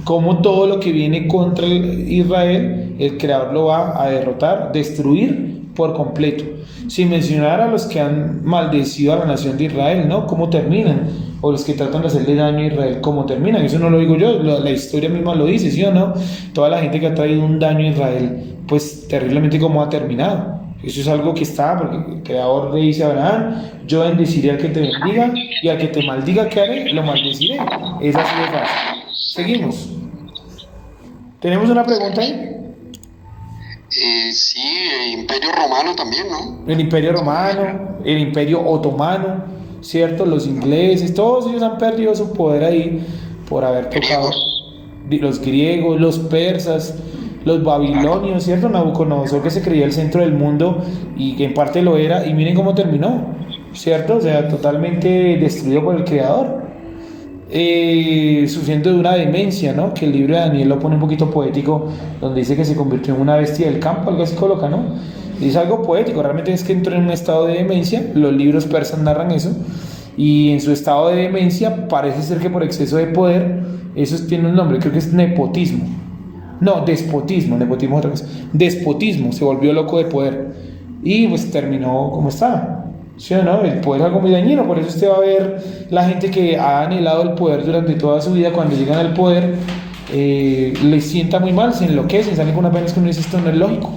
[SPEAKER 1] como todo lo que viene contra Israel, el creador lo va a derrotar, destruir por completo. Sin mencionar a los que han maldecido a la nación de Israel, ¿no? ¿Cómo terminan? O los que tratan de hacerle daño a Israel, ¿cómo terminan? Eso no lo digo yo, la historia misma lo dice, ¿sí o no? Toda la gente que ha traído un daño a Israel, pues terriblemente cómo ha terminado. Eso es algo que está, porque el creador le dice a Abraham: yo bendeciré al que te bendiga y al que te maldiga, ¿qué haré? Lo maldeciré. Es así de fácil. Seguimos. ¿Tenemos una pregunta ahí?
[SPEAKER 9] Sí, el Imperio Romano también, ¿no?
[SPEAKER 1] El Imperio Romano, el Imperio Otomano, ¿cierto? Los ingleses, todos ellos han perdido su poder ahí por haber tocado. Los griegos, los persas, los babilonios, ¿cierto? Nabucodonosor, que se creía el centro del mundo y que en parte lo era, y miren cómo terminó, ¿cierto? O sea, totalmente destruido por el creador, sufriendo de una demencia, ¿no? Que el libro de Daniel lo pone un poquito poético, donde dice que se convirtió en una bestia del campo, algo así coloca, ¿no? Y es algo poético, realmente es que entró en un estado de demencia. Los libros persas narran eso, y en su estado de demencia parece ser que por exceso de poder, eso tiene un nombre, creo que es nepotismo. No, despotismo es otra cosa. Despotismo, se volvió loco de poder y pues terminó como está. ¿Sí o no? El poder es algo muy dañino, por eso usted va a ver la gente que ha anhelado el poder durante toda su vida, cuando llegan al poder, les sienta muy mal, se enloquecen, salen con unas penas que uno dice: esto no es lógico.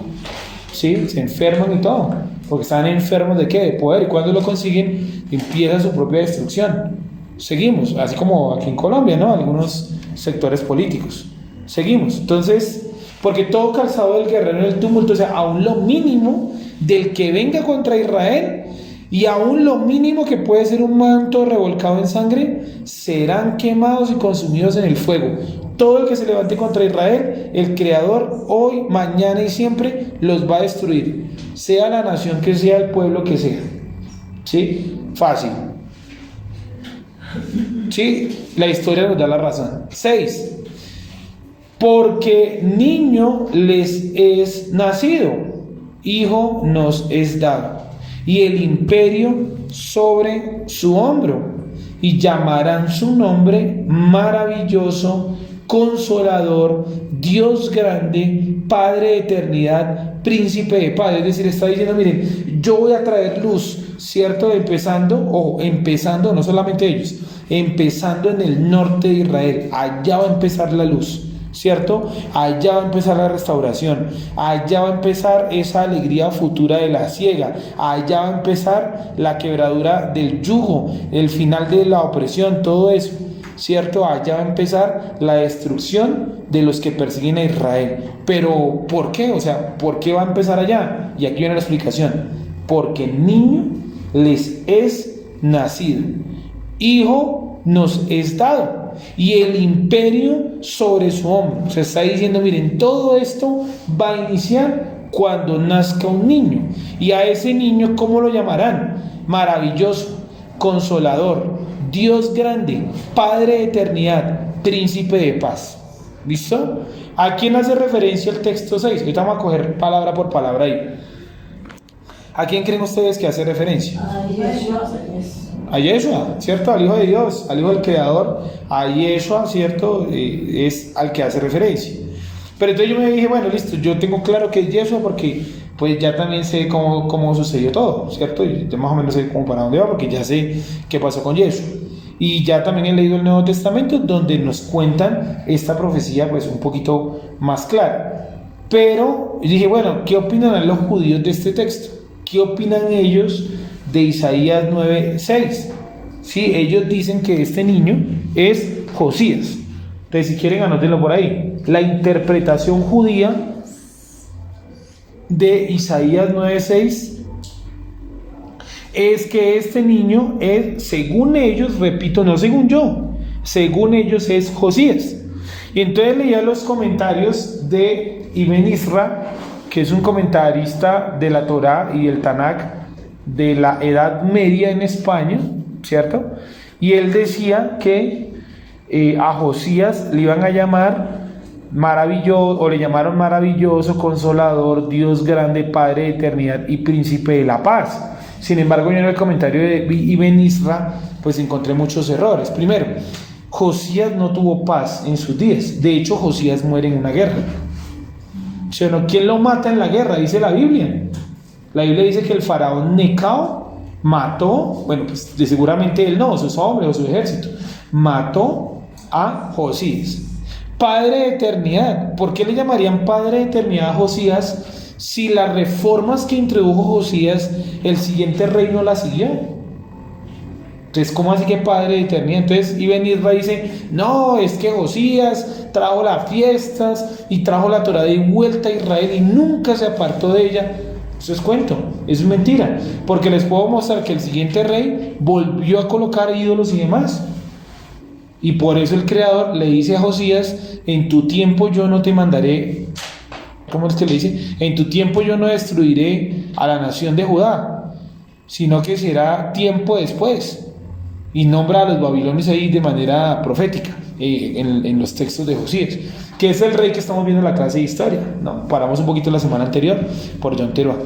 [SPEAKER 1] ¿Sí? Se enferman y todo, porque están enfermos ¿de qué? De poder, y cuando lo consiguen, empieza su propia destrucción. Seguimos, así como aquí en Colombia, ¿no? Algunos sectores políticos. Seguimos, entonces, porque todo calzado del guerrero en el tumulto, o sea, aún lo mínimo del que venga contra Israel, y aún lo mínimo que puede ser un manto revolcado en sangre, serán quemados y consumidos en el fuego. Todo el que se levante contra Israel, el creador hoy, mañana y siempre los va a destruir, sea la nación que sea, el pueblo que sea. ¿Sí? Fácil. ¿Sí? La historia nos da la razón. 6. Porque niño les es nacido, hijo nos es dado, y el imperio sobre su hombro, y llamarán su nombre maravilloso, consolador, Dios grande, Padre de eternidad, príncipe de paz. Es decir, está diciendo: miren, yo voy a traer luz, ¿cierto? Empezando, no solamente ellos, empezando en el norte de Israel, allá va a empezar la luz, ¿cierto? Allá va a empezar la restauración, allá va a empezar esa alegría futura de la siega, allá va a empezar la quebradura del yugo, el final de la opresión, todo eso, ¿cierto? Allá va a empezar la destrucción de los que persiguen a Israel. Pero ¿por qué? O sea, ¿por qué va a empezar allá? Y aquí viene la explicación: porque niño les es nacido, hijo nos es dado, y el imperio sobre su hombro. Se está diciendo: miren, todo esto va a iniciar cuando nazca un niño, y a ese niño, ¿cómo lo llamarán? Maravilloso, consolador, Dios grande, Padre de eternidad, príncipe de paz. ¿Listo? ¿A quién hace referencia el texto 6? Ahorita vamos a coger palabra por palabra ahí. ¿A quién creen ustedes que hace referencia? A Yeshua, ¿cierto? Al Hijo de Dios, al Hijo del Creador, a Yeshua, ¿cierto? Es al que hace referencia. Pero entonces yo me dije: bueno, listo, yo tengo claro que es Yeshua, porque pues ya también sé cómo sucedió todo, ¿cierto? Y yo más o menos sé cómo para dónde va, porque ya sé qué pasó con Yeshua. Y ya también he leído el Nuevo Testamento, donde nos cuentan esta profecía pues un poquito más clara. Pero dije: bueno, ¿qué opinan los judíos de este texto? ¿Qué opinan ellos de Isaías 9:6? Sí, ellos dicen que este niño es Josías. Entonces, si quieren, anótenlo por ahí. La interpretación judía de Isaías 9:6 es que este niño es, según ellos, repito, no según yo, según ellos es Josías. Y entonces leía los comentarios de Ibn Isra, que es un comentarista de la Torá y el Tanakh de la Edad Media en España, ¿cierto? Y él decía que a Josías le iban a llamar maravilloso, o le llamaron maravilloso, consolador, Dios grande, Padre de eternidad y príncipe de la paz. Sin embargo, yo en el comentario de Ibn Isra pues encontré muchos errores. Primero, Josías no tuvo paz en sus días. De hecho, Josías muere en una guerra. ¿Sí o no? ¿Quién lo mata en la guerra? Dice la Biblia. La Biblia dice que el faraón Necao mató, bueno, pues seguramente él no, sus hombres o su ejército, mató a Josías. Padre de eternidad. ¿Por qué le llamarían Padre de eternidad a Josías si las reformas que introdujo Josías, el siguiente rey no las siguió? Entonces, ¿cómo así que Padre de eternidad? Entonces Ibn Isra dice, no, es que Josías trajo las fiestas y trajo la Torá de vuelta a Israel y nunca se apartó de ella. Eso es cuento, eso es mentira, porque les puedo mostrar que el siguiente rey volvió a colocar ídolos y demás. Y por eso el Creador le dice a Josías, en tu tiempo yo no te mandaré, ¿cómo es que le dice? En tu tiempo yo no destruiré a la nación de Judá, sino que será tiempo después. Y nombra a los babilonios ahí de manera profética, en los textos de Josías, que es el rey que estamos viendo en la clase de historia. No, paramos un poquito la semana anterior por John Teruá.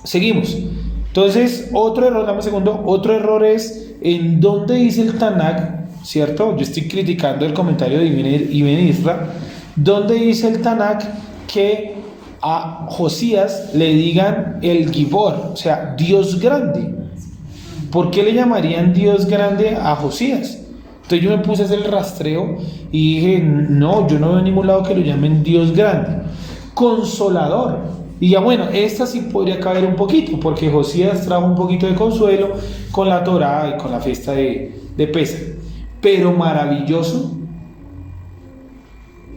[SPEAKER 1] Seguimos. Entonces, otro error, dame un segundo, otro error es en dónde dice el Tanakh, ¿cierto? Yo estoy criticando el comentario de Ibn Isra, donde dice el Tanakh que a Josías le digan el Gibor, o sea, Dios grande. ¿Por qué le llamarían Dios grande a Josías? Entonces yo me puse a hacer el rastreo y dije, no, yo no veo en ningún lado que lo llamen Dios grande. Consolador. Y ya bueno, esta sí podría caber un poquito, porque Josías trajo un poquito de consuelo con la Torá y con la fiesta de Pesaj. Pero maravilloso.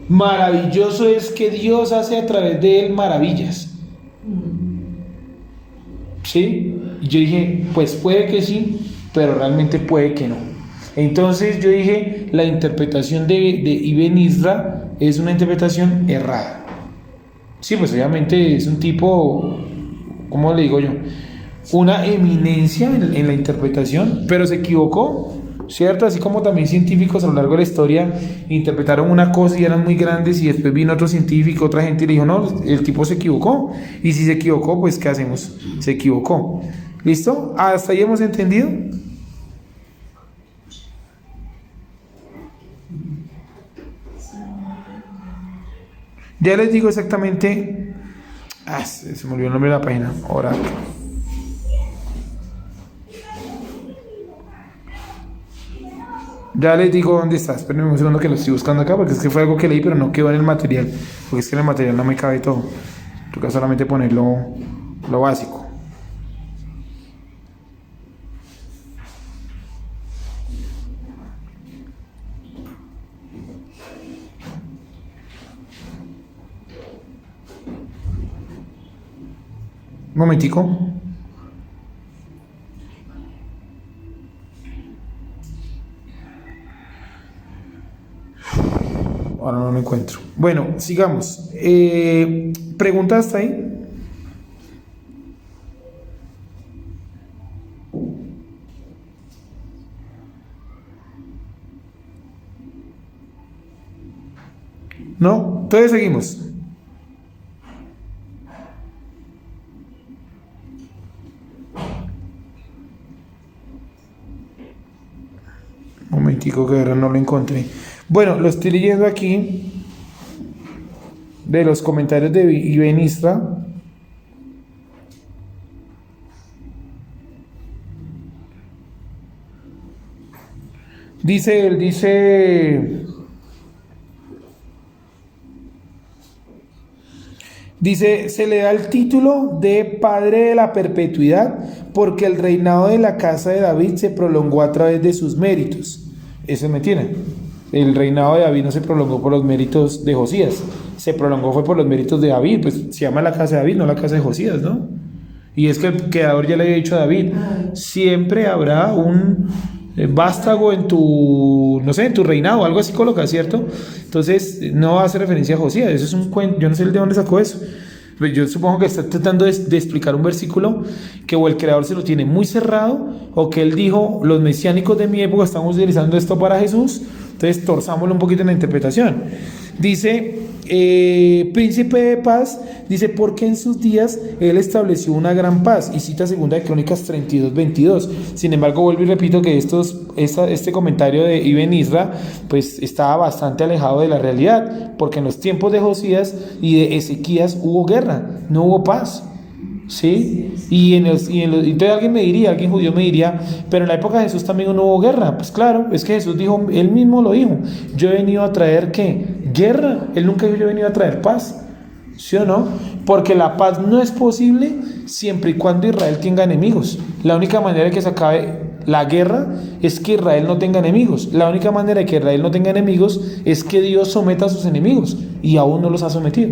[SPEAKER 1] Maravilloso es que Dios hace a través de él maravillas. ¿Sí? Y yo dije, pues puede que sí, pero realmente puede que no. Entonces yo dije, la interpretación de Ibn Isra es una interpretación errada. Sí, pues obviamente es un tipo, ¿cómo le digo yo? Una eminencia en la interpretación, pero se equivocó, ¿cierto? Así como también científicos a lo largo de la historia interpretaron una cosa y eran muy grandes, y después vino otro científico, otra gente y le dijo, no, el tipo se equivocó. Y si se equivocó, pues ¿qué hacemos? Se equivocó. ¿Listo? ¿Hasta ahí hemos entendido? Ya les digo exactamente. Se me olvidó el nombre de la página. Ahora. Ya les digo dónde está. Espérenme un segundo que lo estoy buscando acá, porque es que fue algo que leí, pero no quedó en el material. Porque es que en el material no me cabe todo. Toca solamente poner lo básico. Un momentico. Ahora no lo encuentro. Bueno, sigamos. ¿Preguntas hasta ahí? ¿No? Entonces seguimos. Un momentico que ahora no lo encontré. Bueno, lo estoy leyendo aquí de los comentarios de Ibn Isra. Dice, se le da el título de Padre de la Perpetuidad porque el reinado de la casa de David se prolongó a través de sus méritos. Eso es mentira. El reinado de David no se prolongó por los méritos de Josías, se prolongó fue por los méritos de David. Pues se llama la casa de David, no la casa de Josías, ¿no? Y es que el Creador ya le había dicho a David, siempre habrá un vástago en tu, no sé, en tu reinado, algo así coloca, ¿cierto? Entonces no hace referencia a Josías, eso es un cuento, yo no sé de dónde sacó eso. Pues yo supongo que está tratando de explicar un versículo que o el creador se lo tiene muy cerrado, o que él dijo, los mesiánicos de mi época estamos utilizando esto para Jesús, entonces torzámoslo un poquito en la interpretación. Dice, príncipe de paz, dice, porque en sus días él estableció una gran paz, y cita 2 de Crónicas 32:22. Sin embargo, vuelvo y repito que este comentario de Ibn Isra pues estaba bastante alejado de la realidad, porque en los tiempos de Josías y de Ezequías hubo guerra, no hubo paz. ¿Sí? Entonces alguien judío me diría, pero en la época de Jesús también no hubo guerra. Pues claro, es que Jesús dijo, él mismo lo dijo, yo he venido a traer ¿qué? Guerra. Él nunca dijo yo he venido a traer paz, ¿sí o no? Porque la paz no es posible siempre y cuando Israel tenga enemigos. La única manera de que se acabe la guerra es que Israel no tenga enemigos. La única manera de que Israel no tenga enemigos es que Dios someta a sus enemigos, y aún no los ha sometido.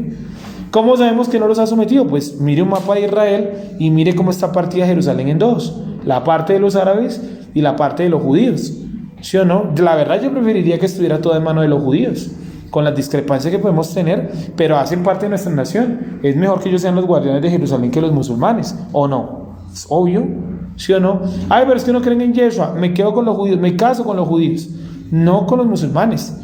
[SPEAKER 1] ¿Cómo sabemos que no los ha sometido? Pues mire un mapa de Israel y mire cómo está partida Jerusalén en dos: la parte de los árabes y la parte de los judíos, ¿sí o no? La verdad yo preferiría que estuviera toda en mano de los judíos, con las discrepancias que podemos tener, pero hacen parte de nuestra nación. Es mejor que ellos sean los guardianes de Jerusalén que los musulmanes, ¿o no? Es obvio, ¿sí o no? Ay, pero es que no creen en Yeshua, me quedo con los judíos, me caso con los judíos, no con los musulmanes,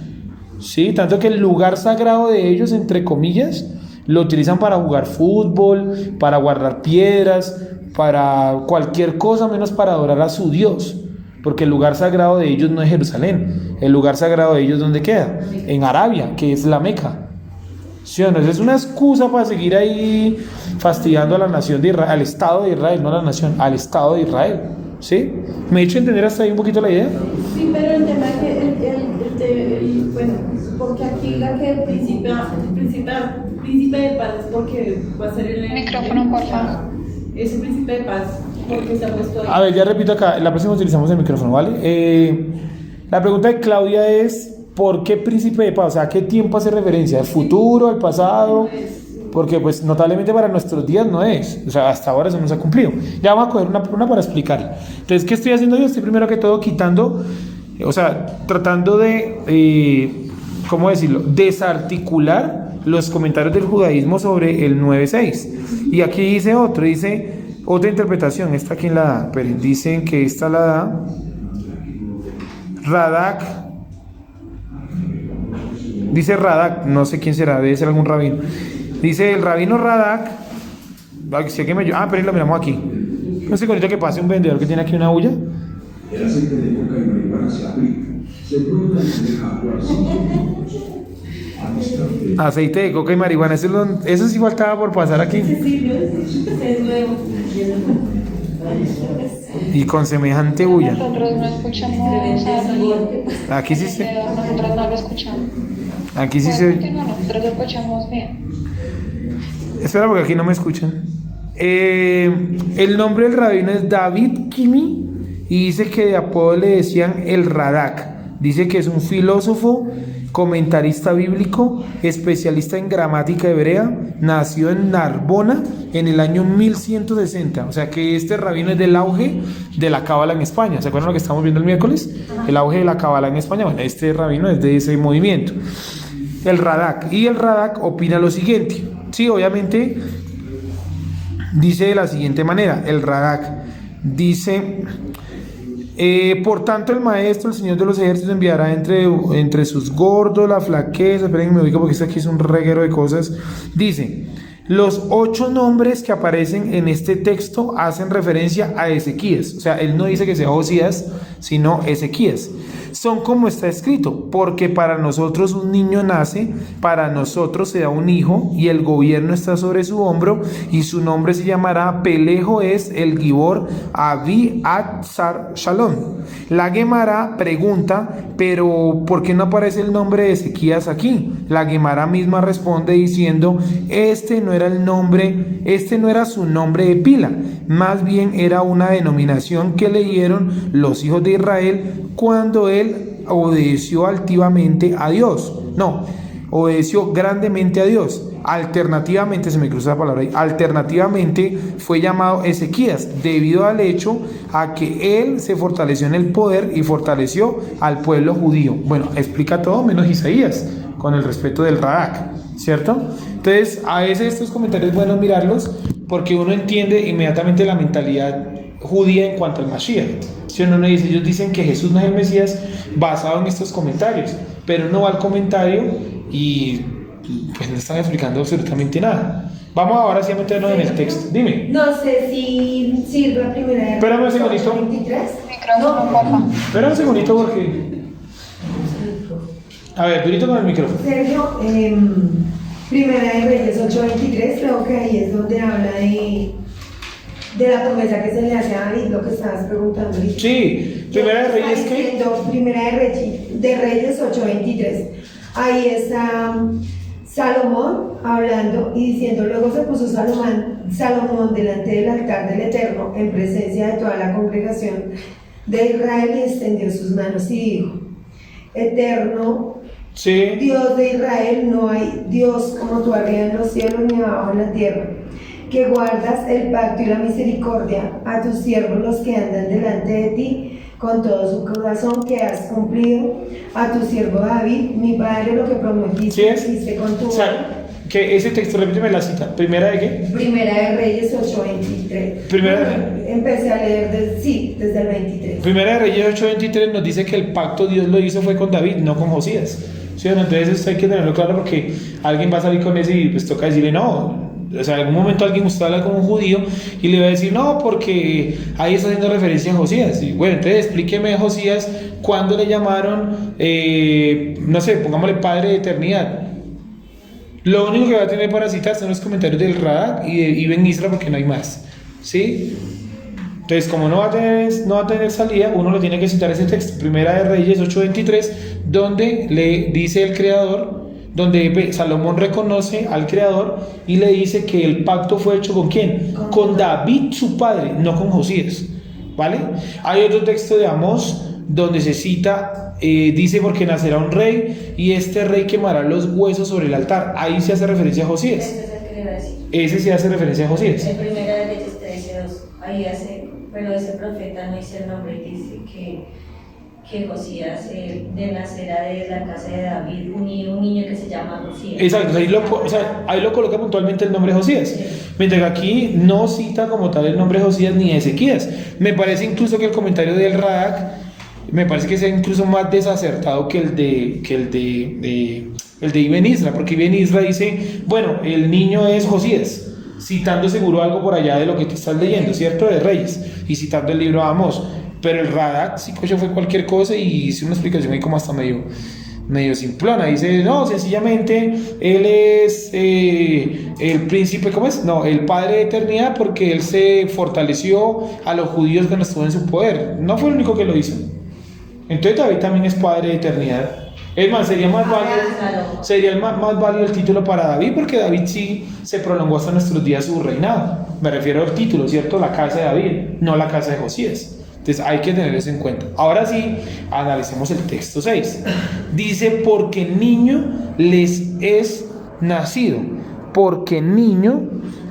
[SPEAKER 1] ¿sí? Tanto que el lugar sagrado de ellos, entre comillas, lo utilizan para jugar fútbol, para guardar piedras, para cualquier cosa menos para adorar a su Dios, porque el lugar sagrado de ellos no es Jerusalén. El lugar sagrado de ellos, ¿dónde queda? En Arabia, que es la Meca. ¿Sí o no? Es una excusa para seguir ahí fastidiando a la nación de Israel, al Estado de Israel, no a la nación, al Estado de Israel. ¿Sí? ¿Me he hecho entender hasta ahí un poquito la idea?
[SPEAKER 2] Sí, pero el tema es que bueno, porque aquí la que el príncipe de paz es porque va a ser el
[SPEAKER 6] Micrófono, por favor.
[SPEAKER 2] Ese príncipe de paz, porque se ha puesto ahí.
[SPEAKER 1] A ver, ya repito acá, la próxima utilizamos el micrófono, ¿vale? La pregunta de Claudia es, ¿por qué príncipe de paz? O sea, ¿a qué tiempo hace referencia? ¿Al futuro, al pasado? Porque pues notablemente para nuestros días no es, o sea, hasta ahora eso no se ha cumplido. Ya vamos a coger una para explicar. Entonces, ¿qué estoy haciendo yo? Estoy primero que todo quitando, o sea, tratando de, ¿cómo decirlo?, desarticular los comentarios del judaísmo sobre el 9.6. Y aquí dice otra interpretación, esta quien la da, pero dicen que esta la da Radak. Dice Radak, no sé quién será, debe ser algún rabino. Dice el rabino Radak. Pero lo miramos aquí. No sé, ahorita que pase un vendedor que tiene aquí una bulla.
[SPEAKER 10] El aceite de coca y marihuana se aplica. Se prueba y se deja actuar
[SPEAKER 1] Aceite de coca y marihuana, eso sí faltaba por pasar aquí. Y con semejante bulla.
[SPEAKER 6] Nosotros no escuchamos a
[SPEAKER 1] aquí sí se.
[SPEAKER 6] Nosotros no lo escuchamos.
[SPEAKER 1] Aquí sí se.
[SPEAKER 6] Nosotros lo escuchamos bien.
[SPEAKER 1] Espera, porque aquí no me escuchan. El nombre del rabino es David Kimi, y dice que de apodo le decían el Radak. Dice que es un filósofo, comentarista bíblico, especialista en gramática hebrea, nació en Narbona en el año 1160. O sea que este rabino es del auge de la cábala en España. ¿Se acuerdan lo que estamos viendo el miércoles? El auge de la cábala en España. Bueno, este rabino es de ese movimiento, el Radak. Y el Radak opina lo siguiente. Sí, obviamente dice de la siguiente manera, el Radak dice: por tanto el maestro, el Señor de los ejércitos, enviará entre sus gordos la flaqueza. Esperen, me ubico porque esto aquí es un reguero de cosas. Dice: los 8 nombres que aparecen en este texto hacen referencia a Ezequías. O sea, él no dice que sea Josías, sino Ezequías. Son como está escrito: porque para nosotros un niño nace, para nosotros se da un hijo, y el gobierno está sobre su hombro, y su nombre se llamará Pelejo, es el Gibor Abi Atzar Shalom. La Gemara pregunta: pero ¿por qué no aparece el nombre de Ezequías aquí? La Gemara misma responde diciendo: este no era su nombre de pila, más bien era una denominación que le dieron los hijos de Israel cuando obedeció altivamente a Dios. No, obedeció grandemente a Dios. alternativamente, se me cruza la palabra ahí, alternativamente fue llamado Ezequías, debido al hecho a que él se fortaleció en el poder y fortaleció al pueblo judío. Bueno, explica todo menos Isaías, con el respeto del Radak, ¿cierto? Entonces, a veces estos comentarios es bueno mirarlos, porque uno entiende inmediatamente la mentalidad judía en cuanto al Mashiach. Si uno no dice, ellos dicen que Jesús no es el Mesías basado en estos comentarios, pero no va al comentario y pues no están explicando absolutamente nada. Vamos ahora sí a meternos en el texto. Dime.
[SPEAKER 4] No sé si sirve a primera de
[SPEAKER 1] Espérame un segundito.
[SPEAKER 4] 23.
[SPEAKER 6] Micrófono, porfa.
[SPEAKER 1] Espera un segundito porque... A ver, durito con el micrófono.
[SPEAKER 4] Sergio, Primera de Reyes 8:23, creo que ahí es donde habla de la promesa que se le hace a David, lo que estabas preguntando.
[SPEAKER 1] Sí, Primera de Reyes, ¿qué?
[SPEAKER 4] Primera de Reyes 8:23. Ahí está Salomón hablando y diciendo, luego se puso Salomón delante del altar del Eterno en presencia de toda la congregación de Israel y extendió sus manos y dijo, Eterno,
[SPEAKER 1] sí,
[SPEAKER 4] Dios de Israel, no hay Dios como tú arriba en los cielos ni abajo en la tierra, que guardas el pacto y la misericordia a tus siervos los que andan delante de ti con todo su corazón, que has cumplido a tu siervo David, mi padre, lo que prometiste,
[SPEAKER 1] ¿sí
[SPEAKER 4] hiciste con tu
[SPEAKER 1] o sea, que ese texto, repíteme la cita. ¿Primera de qué?
[SPEAKER 4] Primera de Reyes 8:23. Empecé a leer desde el 23.
[SPEAKER 1] Primera de Reyes 8:23 nos dice que el pacto Dios lo hizo fue con David, no con Josías. ¿Sí? Entonces esto hay que tenerlo claro porque alguien va a salir con eso y pues toca decirle no. O sea, en algún momento alguien usted habla con un judío y le va a decir no, porque ahí está haciendo referencia a Josías. Y bueno, entonces explíqueme a Josías cuándo le llamaron, no sé, pongámosle padre de eternidad. Lo único que va a tener para citar son los comentarios del Radak y de Ibn Isra porque no hay más. ¿Sí? Entonces, como no va a tener salida, uno lo tiene que citar ese texto, Primera de Reyes 8:23, donde le dice el Creador, donde Salomón reconoce al Creador y le dice que el pacto fue hecho ¿con quién? Con David su padre, no con Josías, ¿vale? Hay otro texto de Amós donde se cita, dice porque nacerá un rey y este rey quemará los huesos sobre el altar. Ahí se hace referencia a Josías.
[SPEAKER 7] Ese es el que le iba a decir.
[SPEAKER 1] Ese sí hace referencia a Josías.
[SPEAKER 7] En Primera de Reyes 13:2, ahí hace, pero ese profeta no dice el nombre, dice que Josías de nacerá de la casa de David un niño que se llama Josías.
[SPEAKER 1] Exacto, ahí lo coloca puntualmente el nombre de Josías. Sí. Mientras que aquí no cita como tal el nombre de Josías ni de Ezequías. Me parece incluso que el comentario del Radak me parece que sea incluso más desacertado que el de Ibn Isra, porque Ibn Isra dice, bueno, el niño es Josías, citando seguro algo por allá de lo que tú estás leyendo, ¿cierto? De Reyes, y citando el libro de Amós. Pero el Radak sí coño fue cualquier cosa y hice una explicación ahí como hasta medio simplona. Dice, no, sencillamente él es el príncipe, ¿cómo es? No, el padre de eternidad porque él se fortaleció a los judíos cuando estuvo en su poder. No fue el único que lo hizo. Entonces David también es padre de eternidad. Es más, sería más válido el título para David porque David sí se prolongó hasta nuestros días su reinado. Me refiero al título, ¿cierto? La casa de David, no la casa de Josías. Entonces hay que tener eso en cuenta. Ahora sí, analicemos el texto 6. Dice, porque niño les es nacido. Porque niño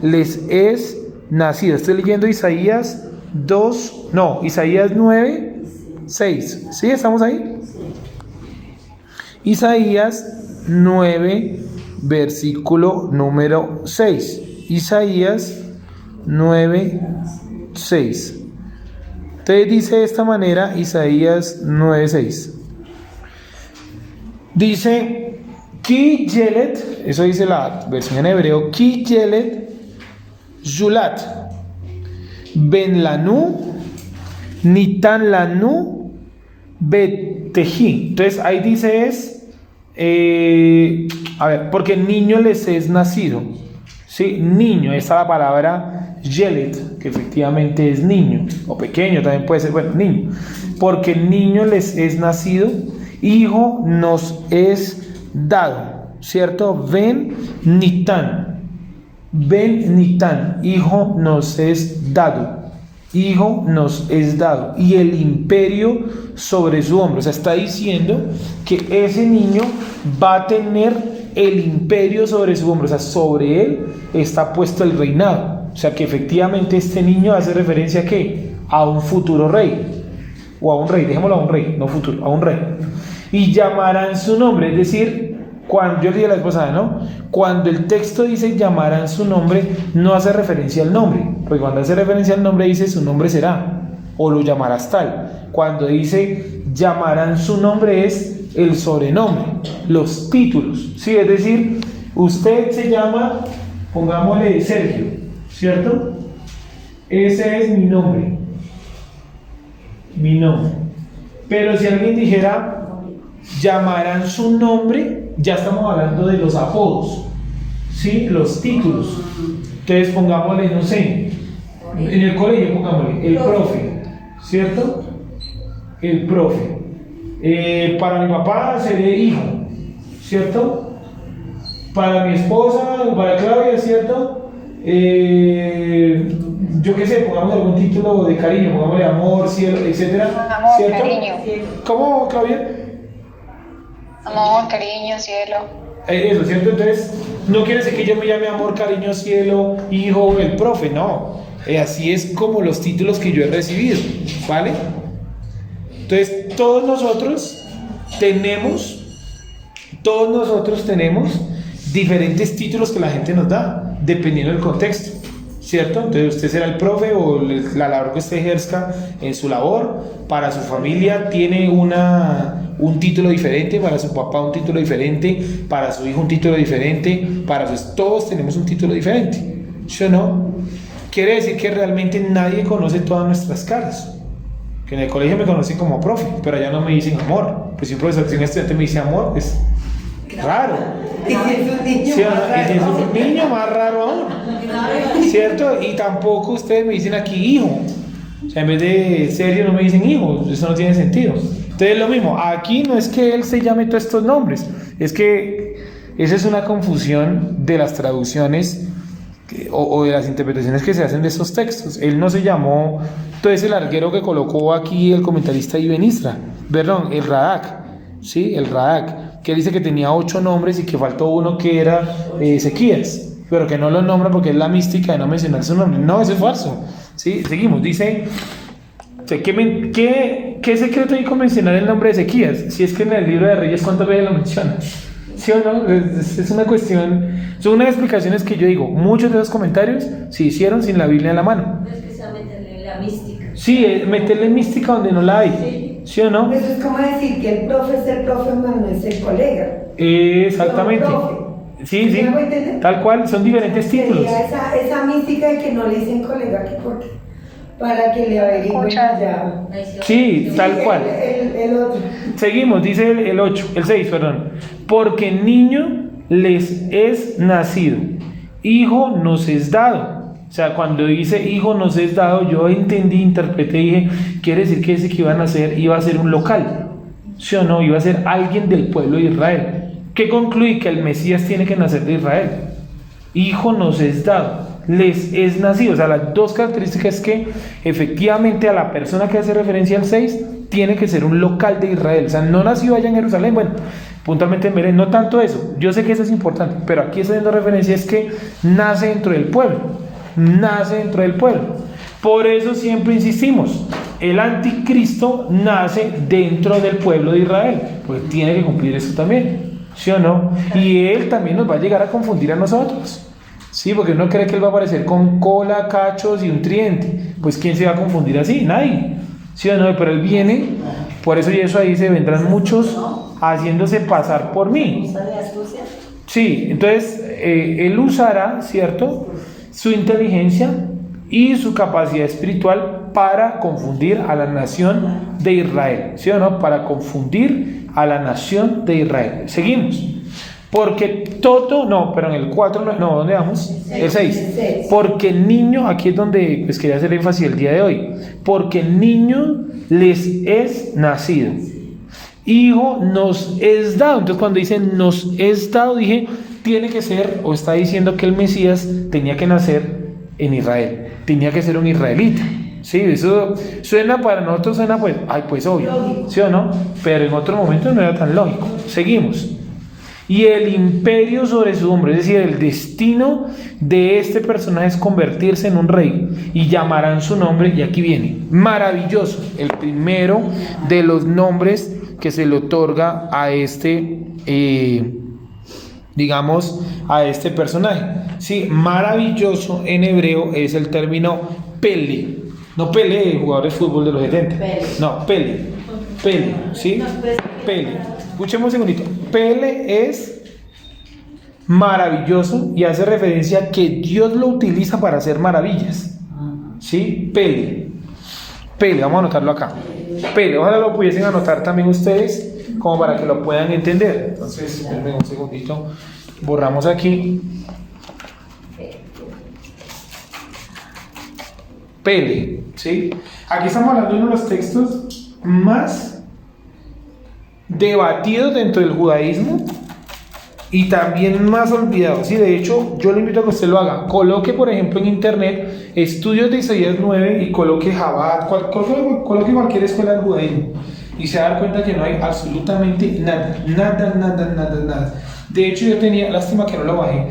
[SPEAKER 1] les es nacido. Estoy leyendo Isaías 9:6. ¿Sí? ¿Estamos ahí? Isaías 9, versículo número 6. Isaías 9:6. Entonces dice de esta manera Isaías 9:6. Dice, Ki Yelet, eso dice la versión en hebreo, Ki Yelet Yulat Ben Lanu Nitan Lanu Beteji. Entonces ahí dice porque niño les es nacido. Sí, niño, esta es la palabra Yelet, que efectivamente es niño, o pequeño también puede ser, bueno, niño. Porque niño les es nacido, hijo nos es dado, ¿cierto? Ben Nitan, hijo nos es dado, y el imperio sobre su hombro. O sea, está diciendo que ese niño va a tener el imperio sobre su hombro, o sea, sobre él está puesto el reinado. O sea, que efectivamente este niño hace referencia a ¿qué? A un futuro rey, o a un rey, dejémoslo a un rey, no futuro, a un rey. Y llamarán su nombre, es decir, cuando yo le dije la vez pasada, ¿no? Cuando el texto dice llamarán su nombre, no hace referencia al nombre, porque cuando hace referencia al nombre dice su nombre será, o lo llamarás tal. Cuando dice llamarán su nombre es el sobrenombre, los títulos, ¿sí? Es decir, usted se llama, pongámosle Sergio, ¿cierto? Ese es mi nombre. Pero si alguien dijera llamarán su nombre, ya estamos hablando de los apodos, ¿sí? Los títulos. Entonces pongámosle, no sé, en el colegio pongámosle el profe, ¿cierto? El profe. Para mi papá seré hijo, ¿cierto? Para mi esposa, para Claudia, ¿cierto? Yo qué sé, pongamos algún título de cariño, pongámosle amor, cielo, etcétera.
[SPEAKER 6] Amor,
[SPEAKER 1] ¿cierto?
[SPEAKER 6] cariño.
[SPEAKER 1] ¿Cómo, Claudia?
[SPEAKER 6] Amor, cariño, cielo.
[SPEAKER 1] Eso, ¿cierto? Entonces, no quiere decir que yo me llame amor, cariño, cielo, hijo, el profe, no. Así es como los títulos que yo he recibido, ¿vale? Entonces, todos nosotros tenemos diferentes títulos que la gente nos da, dependiendo del contexto, ¿cierto? Entonces, usted será el profe o la labor que usted ejerza en su labor, para su familia tiene un título diferente, para su papá un título diferente, para su hijo un título diferente, todos tenemos un título diferente, ¿sí o no? Quiere decir que realmente nadie conoce todas nuestras caras. Que en el colegio me conocen como profe, pero allá no me dicen amor. Pues si un profesor, si un estudiante me dice amor, es raro.
[SPEAKER 4] Y si es un niño,
[SPEAKER 1] ¿Sí,
[SPEAKER 4] más
[SPEAKER 1] y si es
[SPEAKER 4] raro.
[SPEAKER 1] un niño más raro aún, ¿cierto? Y tampoco ustedes me dicen aquí hijo. O sea, en vez de serio no me dicen hijo, eso no tiene sentido. Entonces lo mismo, aquí no es que él se llame todos estos nombres, es que esa es una confusión de las traducciones o de las interpretaciones que se hacen de estos textos. Él no se llamó, entonces el larguero que colocó aquí el comentarista Ibn Isra, perdón, el Radak, ¿sí? El Radak, que dice que tenía 8 nombres y que faltó uno que era Ezequías, pero que no lo nombra porque es la mística de no mencionar su nombre. No, eso es falso. ¿Sí? Seguimos, dice, ¿qué secreto hay con mencionar el nombre de Ezequías? Si es que en el libro de Reyes, ¿cuántas veces lo menciona? ¿Sí o no? Es una cuestión, son unas explicaciones que yo digo, muchos de los comentarios se hicieron sin la Biblia en la mano.
[SPEAKER 7] No es que sea meterle la mística.
[SPEAKER 1] Sí, meterle mística donde no la hay. ¿Sí o no?
[SPEAKER 4] Eso es como decir que el profe es el profe, pero no es el colega.
[SPEAKER 1] Exactamente.
[SPEAKER 4] ¿Sí
[SPEAKER 1] Sí,
[SPEAKER 4] me hago entender?
[SPEAKER 1] tal cual, son diferentes títulos.
[SPEAKER 4] Sería esa mística de que no le dicen colega aquí porque para que le averigüen ya.
[SPEAKER 1] Sí, tal cual.
[SPEAKER 4] El otro.
[SPEAKER 1] Seguimos, dice el 8, el 6, perdón. Porque niño les es nacido, hijo nos es dado. O sea, cuando dice hijo nos es dado, yo entendí, interpreté y dije, quiere decir que ese que iban a nacer iba a ser un local, ¿sí o no? Iba a ser alguien del pueblo de Israel. ¿Qué concluí? Que el Mesías tiene que nacer de Israel. Hijo nos es dado, les es nacido. O sea, las dos características es que efectivamente a la persona que hace referencia al 6 tiene que ser un local de Israel. O sea, no nació allá en Jerusalén, bueno, puntualmente en Belén, no tanto eso. Yo sé que eso es importante, pero aquí está haciendo referencia es que nace dentro del pueblo. Nace dentro del pueblo. Por eso siempre insistimos, el anticristo nace dentro del pueblo de Israel, pues tiene que cumplir eso también, ¿sí o no? Y él también nos va a llegar a confundir a nosotros, ¿sí? Porque uno cree que él va a aparecer con cola, cachos y un tridente. Pues ¿quién se va a confundir así? Nadie, ¿sí o no? Pero él viene, por eso y eso ahí se vendrán muchos haciéndose pasar por mí. Sí, entonces él usará, ¿cierto?, su inteligencia y su capacidad espiritual para confundir a la nación de Israel, ¿sí o no? Para confundir a la nación de Israel. Seguimos. Porque todo, no, pero en el 4, no, ¿dónde vamos? El 6. Porque el niño, aquí es donde pues quería hacer énfasis el día de hoy. Porque el niño les es nacido, hijo nos es dado. Entonces cuando dice nos es dado, dije, tiene que ser, o está diciendo que el Mesías tenía que nacer en Israel, tenía que ser un israelita. Sí, eso suena para nosotros, suena pues, ay, pues obvio, ¿sí o no? Pero en otro momento no era tan lógico. Seguimos. y el imperio sobre su hombro, es decir, el destino de este personaje es convertirse en un rey, y llamarán su nombre, y aquí viene, maravilloso, el primero de los nombres que se le otorga a este, digamos, a este personaje. Sí, maravilloso en hebreo es el término Pele, no Pele, jugador de fútbol de los 70, no, Pele, ¿sí? Pele. Escuchemos un segundito. Pele es maravilloso y hace referencia a que Dios lo utiliza para hacer maravillas. ¿Sí? Pele. Pele, vamos a anotarlo acá. Pele, ojalá lo pudiesen anotar también ustedes, como para que lo puedan entender. Entonces, espérenme un segundito. Borramos aquí. Pele, ¿sí? Aquí estamos hablando de uno de los textos más debatidos dentro del judaísmo y también más olvidados. Sí, de hecho, yo le invito a que usted lo haga. Coloque, por ejemplo, en internet estudios de Isaías 9 y coloque Chabad, coloque cualquier escuela del judaísmo y se va a dar cuenta que no hay absolutamente nada. De hecho, yo tenía, lástima que no lo bajé.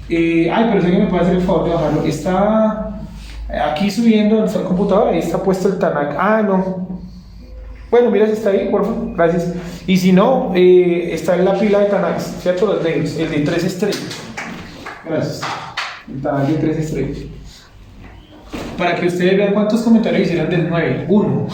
[SPEAKER 1] Pero sé que me puede hacer el favor de bajarlo. Está aquí subiendo donde está el computador, ahí está puesto el Tanakh. No. Bueno, mira si está ahí, por favor, gracias. Y si no, está en la pila de Tanakh, ¿cierto? Los negros, el de 3 estrellas. Gracias. El Tanakh de 3 estrellas. Para que ustedes vean cuántos comentarios hicieron del 9. 1.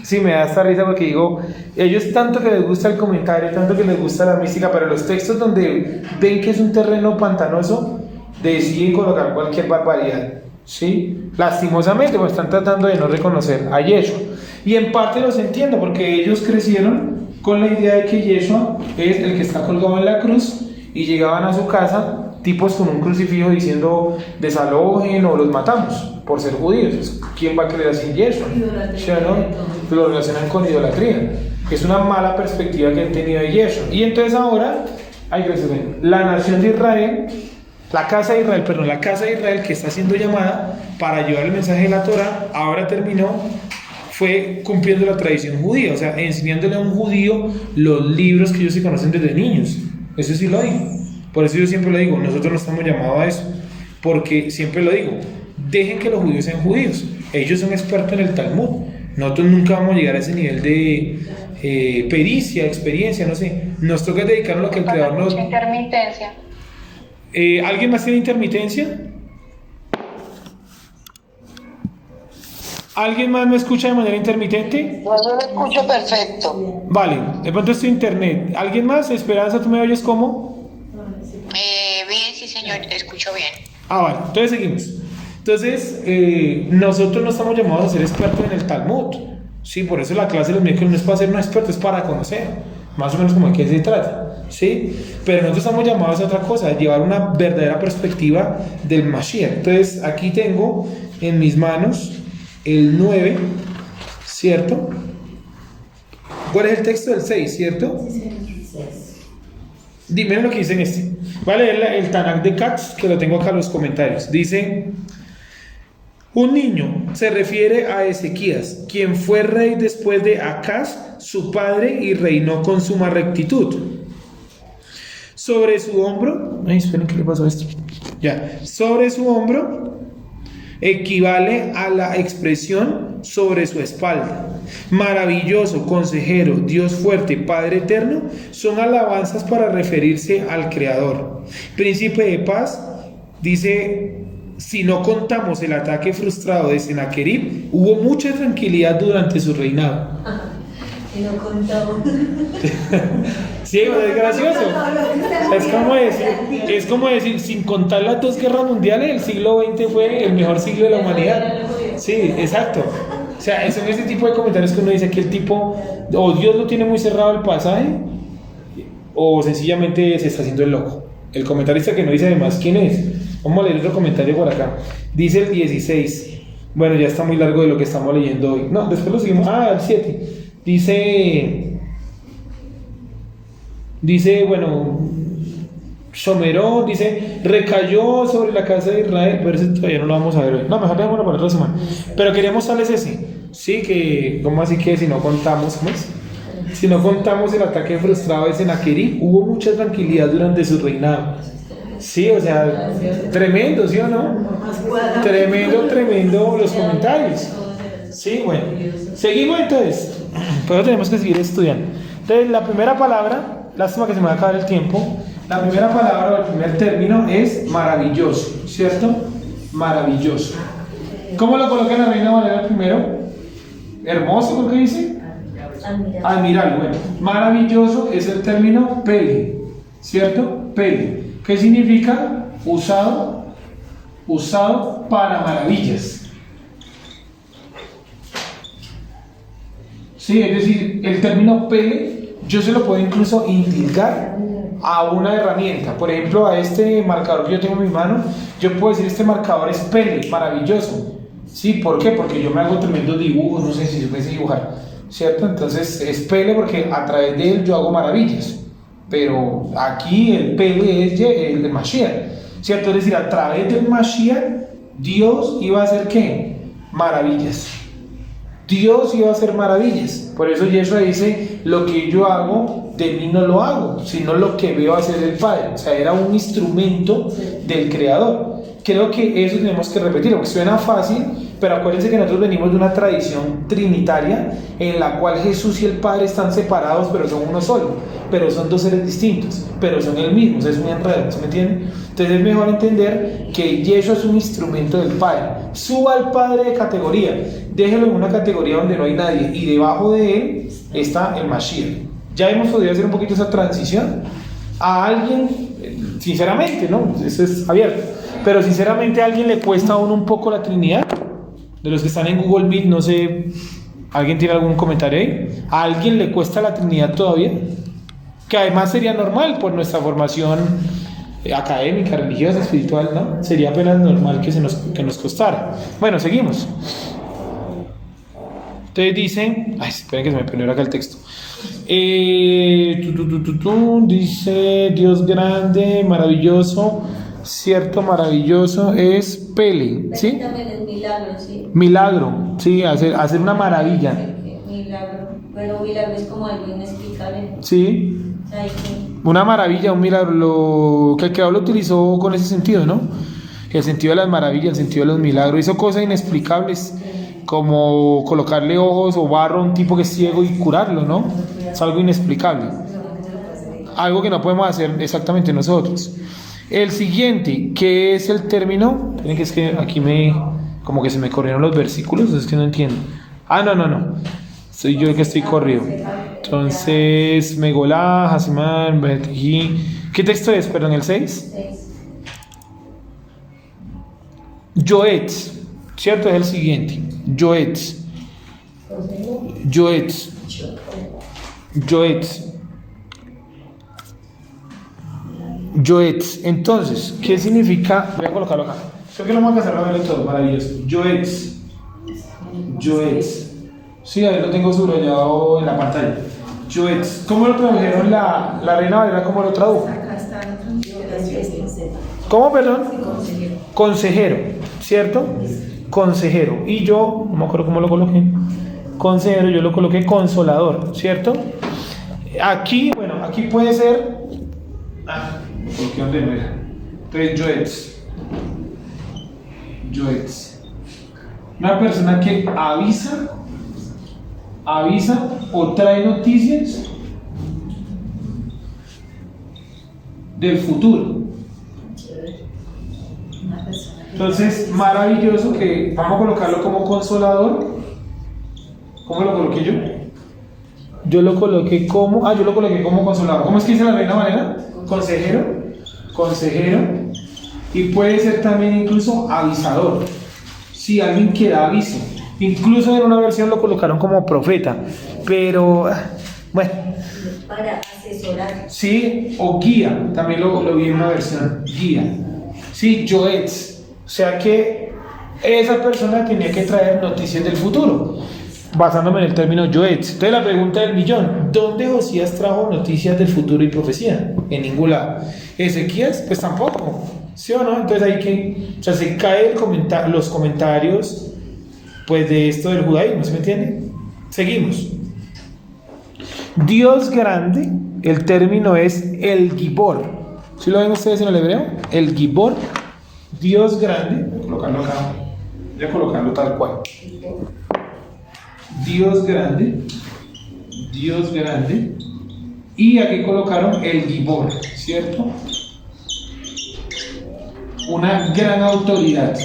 [SPEAKER 1] Sí, me da esta risa porque digo, ellos tanto que les gusta el comentario, tanto que les gusta la mística, pero los textos donde ven que es un terreno pantanoso, deciden colocar cualquier barbaridad. ¿Sí? Lastimosamente, pues están tratando de no reconocer a Yeshua. Y en parte los entiendo, porque ellos crecieron con la idea de que Yeshua es el que está colgado en la cruz, y llegaban a su casa tipos con un crucifijo diciendo desalojen o los matamos por ser judíos. ¿Quién va a creer así en Yeshua? Lo relacionan con idolatría. Es una mala perspectiva que han tenido de Yeshua. Y entonces ahora, la nación de Israel, la casa de Israel que está siendo llamada para llevar el mensaje de la Torah, ahora fue cumpliendo la tradición judía, o sea, enseñándole a un judío los libros que ellos se conocen desde niños. Eso sí lo digo. Por eso yo siempre lo digo, nosotros no estamos llamados a eso, porque siempre lo digo, dejen que los judíos sean judíos, ellos son expertos en el Talmud, nosotros nunca vamos a llegar a ese nivel de pericia, experiencia, no sé, nos toca dedicarnos a lo que el Creador nos...
[SPEAKER 3] Intermitencia.
[SPEAKER 1] ¿Alguien más tiene intermitencia? ¿Alguien más me escucha de manera intermitente?
[SPEAKER 8] Yo lo escucho perfecto.
[SPEAKER 1] Vale, de pronto es tu internet. ¿Alguien más? Esperanza, ¿tú me oyes cómo?
[SPEAKER 6] Bien, sí señor, te escucho bien.
[SPEAKER 1] Vale, entonces seguimos. Entonces, nosotros no estamos llamados a ser expertos en el Talmud. Sí, por eso la clase de los miércoles no es para ser un experto, es para conocer. Más o menos como de qué se trata. ¿Sí? Pero nosotros estamos llamados a otra cosa, a llevar una verdadera perspectiva del Mashiach. Entonces, aquí tengo en mis manos el 9, ¿cierto? ¿Cuál es el texto del 6, cierto? Dime lo que dice en este. Voy a leer el Tanakh de Katz, que lo tengo acá en los comentarios. Dice: un niño, se refiere a Ezequías, quien fue rey después de Acaz, su padre, y reinó con suma rectitud. Sobre su hombro, esperen, ¿qué le pasó a esto? Ya, sobre su hombro equivale a la expresión sobre su espalda. Maravilloso, consejero, Dios fuerte, Padre eterno, son alabanzas para referirse al Creador. Príncipe de paz, dice, si no contamos el ataque frustrado de Sennacherib, hubo mucha tranquilidad durante su reinado.
[SPEAKER 7] Si no contamos.
[SPEAKER 1] Sí, es gracioso. Es como decir, sin contar las 2 guerras mundiales, el siglo XX fue el mejor siglo de la humanidad. Sí, exacto. O sea, son ese tipo de comentarios que uno dice que el tipo, o Dios lo tiene muy cerrado el pasaje, o sencillamente se está haciendo el loco. El comentarista que no dice además quién es. Vamos a leer otro comentario por acá. Dice el 16. Bueno, ya está muy largo de lo que estamos leyendo hoy. No, después lo seguimos. El 7. Dice, bueno, Shomeró, dice, recayó sobre la casa de Israel, pero eso todavía no lo vamos a ver hoy. No, mejor dejémoslo para otra semana. Pero quería mostrarles ese. Sí, que, ¿cómo así que si no contamos? ¿Cómo es? Si no contamos el ataque frustrado de Sennacherib, hubo mucha tranquilidad durante su reinado. Sí, o sea, tremendo, ¿sí o no? Tremendo los comentarios. Sí, bueno. Seguimos entonces. Pero tenemos que seguir estudiando. Entonces, la primera palabra, lástima que se me va a acabar el tiempo. La primera palabra o el primer término es maravilloso, ¿cierto? Maravilloso. ¿Cómo lo coloca la Reina Valera primero? Hermoso, ¿por qué dice? Admirable. Bueno, maravilloso es el término pele, ¿cierto? Pele. ¿Qué significa? Usado para maravillas. Sí, es decir, el término pele yo se lo puedo incluso intilgar a una herramienta. Por ejemplo, a este marcador que yo tengo en mi mano, yo puedo decir este marcador es pele, maravilloso. Sí, ¿por qué? Porque yo me hago tremendos dibujos, no sé si se puede dibujar, ¿cierto? Entonces es pele porque a través de él yo hago maravillas. Pero aquí el pele es el Mashiach, ¿cierto? Es decir, a través del Mashiach Dios iba a hacer ¿qué? Maravillas. Dios iba a hacer maravillas. Por eso Yeshua dice, lo que yo hago, de mí no lo hago, sino lo que veo hacer el Padre. O sea, era un instrumento del Creador. Creo que eso tenemos que repetir, porque suena fácil, pero acuérdense que nosotros venimos de una tradición trinitaria en la cual Jesús y el Padre están separados, pero son uno solo, pero son dos seres distintos, pero son el mismo. O sea, es muy enredado, ¿se me entiende? Entonces es mejor entender que Yeshua es un instrumento del Padre. Suba al Padre de categoría, déjelo en una categoría donde no hay nadie, y debajo de él está el Mashiach. Ya hemos podido hacer un poquito esa transición. A alguien, sinceramente, ¿no? Eso es abierto. Pero sinceramente a alguien le cuesta aún un poco la Trinidad. De los que están en Google Meet, no sé, ¿alguien tiene algún comentario ahí? ¿A alguien le cuesta la Trinidad todavía? Que además sería normal por nuestra formación académica, religiosa, espiritual, ¿no? Sería apenas normal que nos costara. Bueno, seguimos. Entonces dice, esperen que se me perdió acá el texto. Dice Dios grande, maravilloso. Cierto, maravilloso es pele, ¿sí?
[SPEAKER 7] También es milagro, ¿sí?
[SPEAKER 1] Milagro, sí, hacer una maravilla.
[SPEAKER 7] Milagro, pero milagro es como algo inexplicable.
[SPEAKER 1] Sí,
[SPEAKER 7] O sea,
[SPEAKER 1] una maravilla, un milagro, lo que el Creador lo utilizó con ese sentido, ¿no? El sentido de las maravillas, el sentido de los milagros, hizo cosas inexplicables, como colocarle ojos o barro a un tipo que es ciego y curarlo, ¿no? Es algo inexplicable, algo que no podemos hacer exactamente nosotros. El siguiente, que es el término, miren que es que aquí como que se me corrieron los versículos, es que no entiendo. No, soy yo el que estoy corrido. Entonces, Megolá, Hasimán, Betji. ¿Qué texto es? Perdón, el 6. Yoetz, ¿cierto? Es el siguiente. Yoetz. Yoetz. Entonces, ¿qué significa? Voy a colocarlo acá. Creo que lo vamos a hacer de todo, maravilloso. Yoetz. Sí, ahí lo tengo subrayado en la pantalla. Yoetz. ¿Cómo lo tradujeron la Reina Valera? ¿Cómo lo tradujo?
[SPEAKER 5] Acá está la translación.
[SPEAKER 1] ¿Cómo, perdón? Consejero, ¿cierto? Consejero. Y yo, no me acuerdo cómo lo coloqué. Consejero, yo lo coloqué consolador, ¿cierto? Aquí, bueno, aquí puede ser. Porque dónde no era. Entonces, Yoetz. Una persona que avisa o trae noticias del futuro. Entonces, maravilloso, que vamos a colocarlo como consolador. ¿Cómo lo coloqué yo? Yo lo coloqué como consolador. ¿Cómo es que dice la Reina Valera? Consejero, y puede ser también incluso avisador. Si alguien que da aviso, incluso en una versión lo colocaron como profeta, pero bueno.
[SPEAKER 7] Para asesorar.
[SPEAKER 1] Sí, o guía, también lo vi en una versión, guía. Sí, Yoetz, o sea que esa persona tenía que traer noticias del futuro, basándome en el término Yoetz. Entonces la pregunta del millón, ¿dónde Josías trajo noticias del futuro y profecía? En ningún lado. Ezequías, pues tampoco, ¿sí o no? Entonces hay que, o sea, se caen los comentarios, pues, de esto del judaísmo, ¿se me entiende? Seguimos. Dios grande, el término es el Gibor. ¿Sí lo ven ustedes en el hebreo? El Gibor, Dios grande. Voy a colocarlo acá. Voy a colocarlo tal cual. Dios grande. Dios grande. Y aquí colocaron el Gibor, ¿cierto? Una gran autoridad.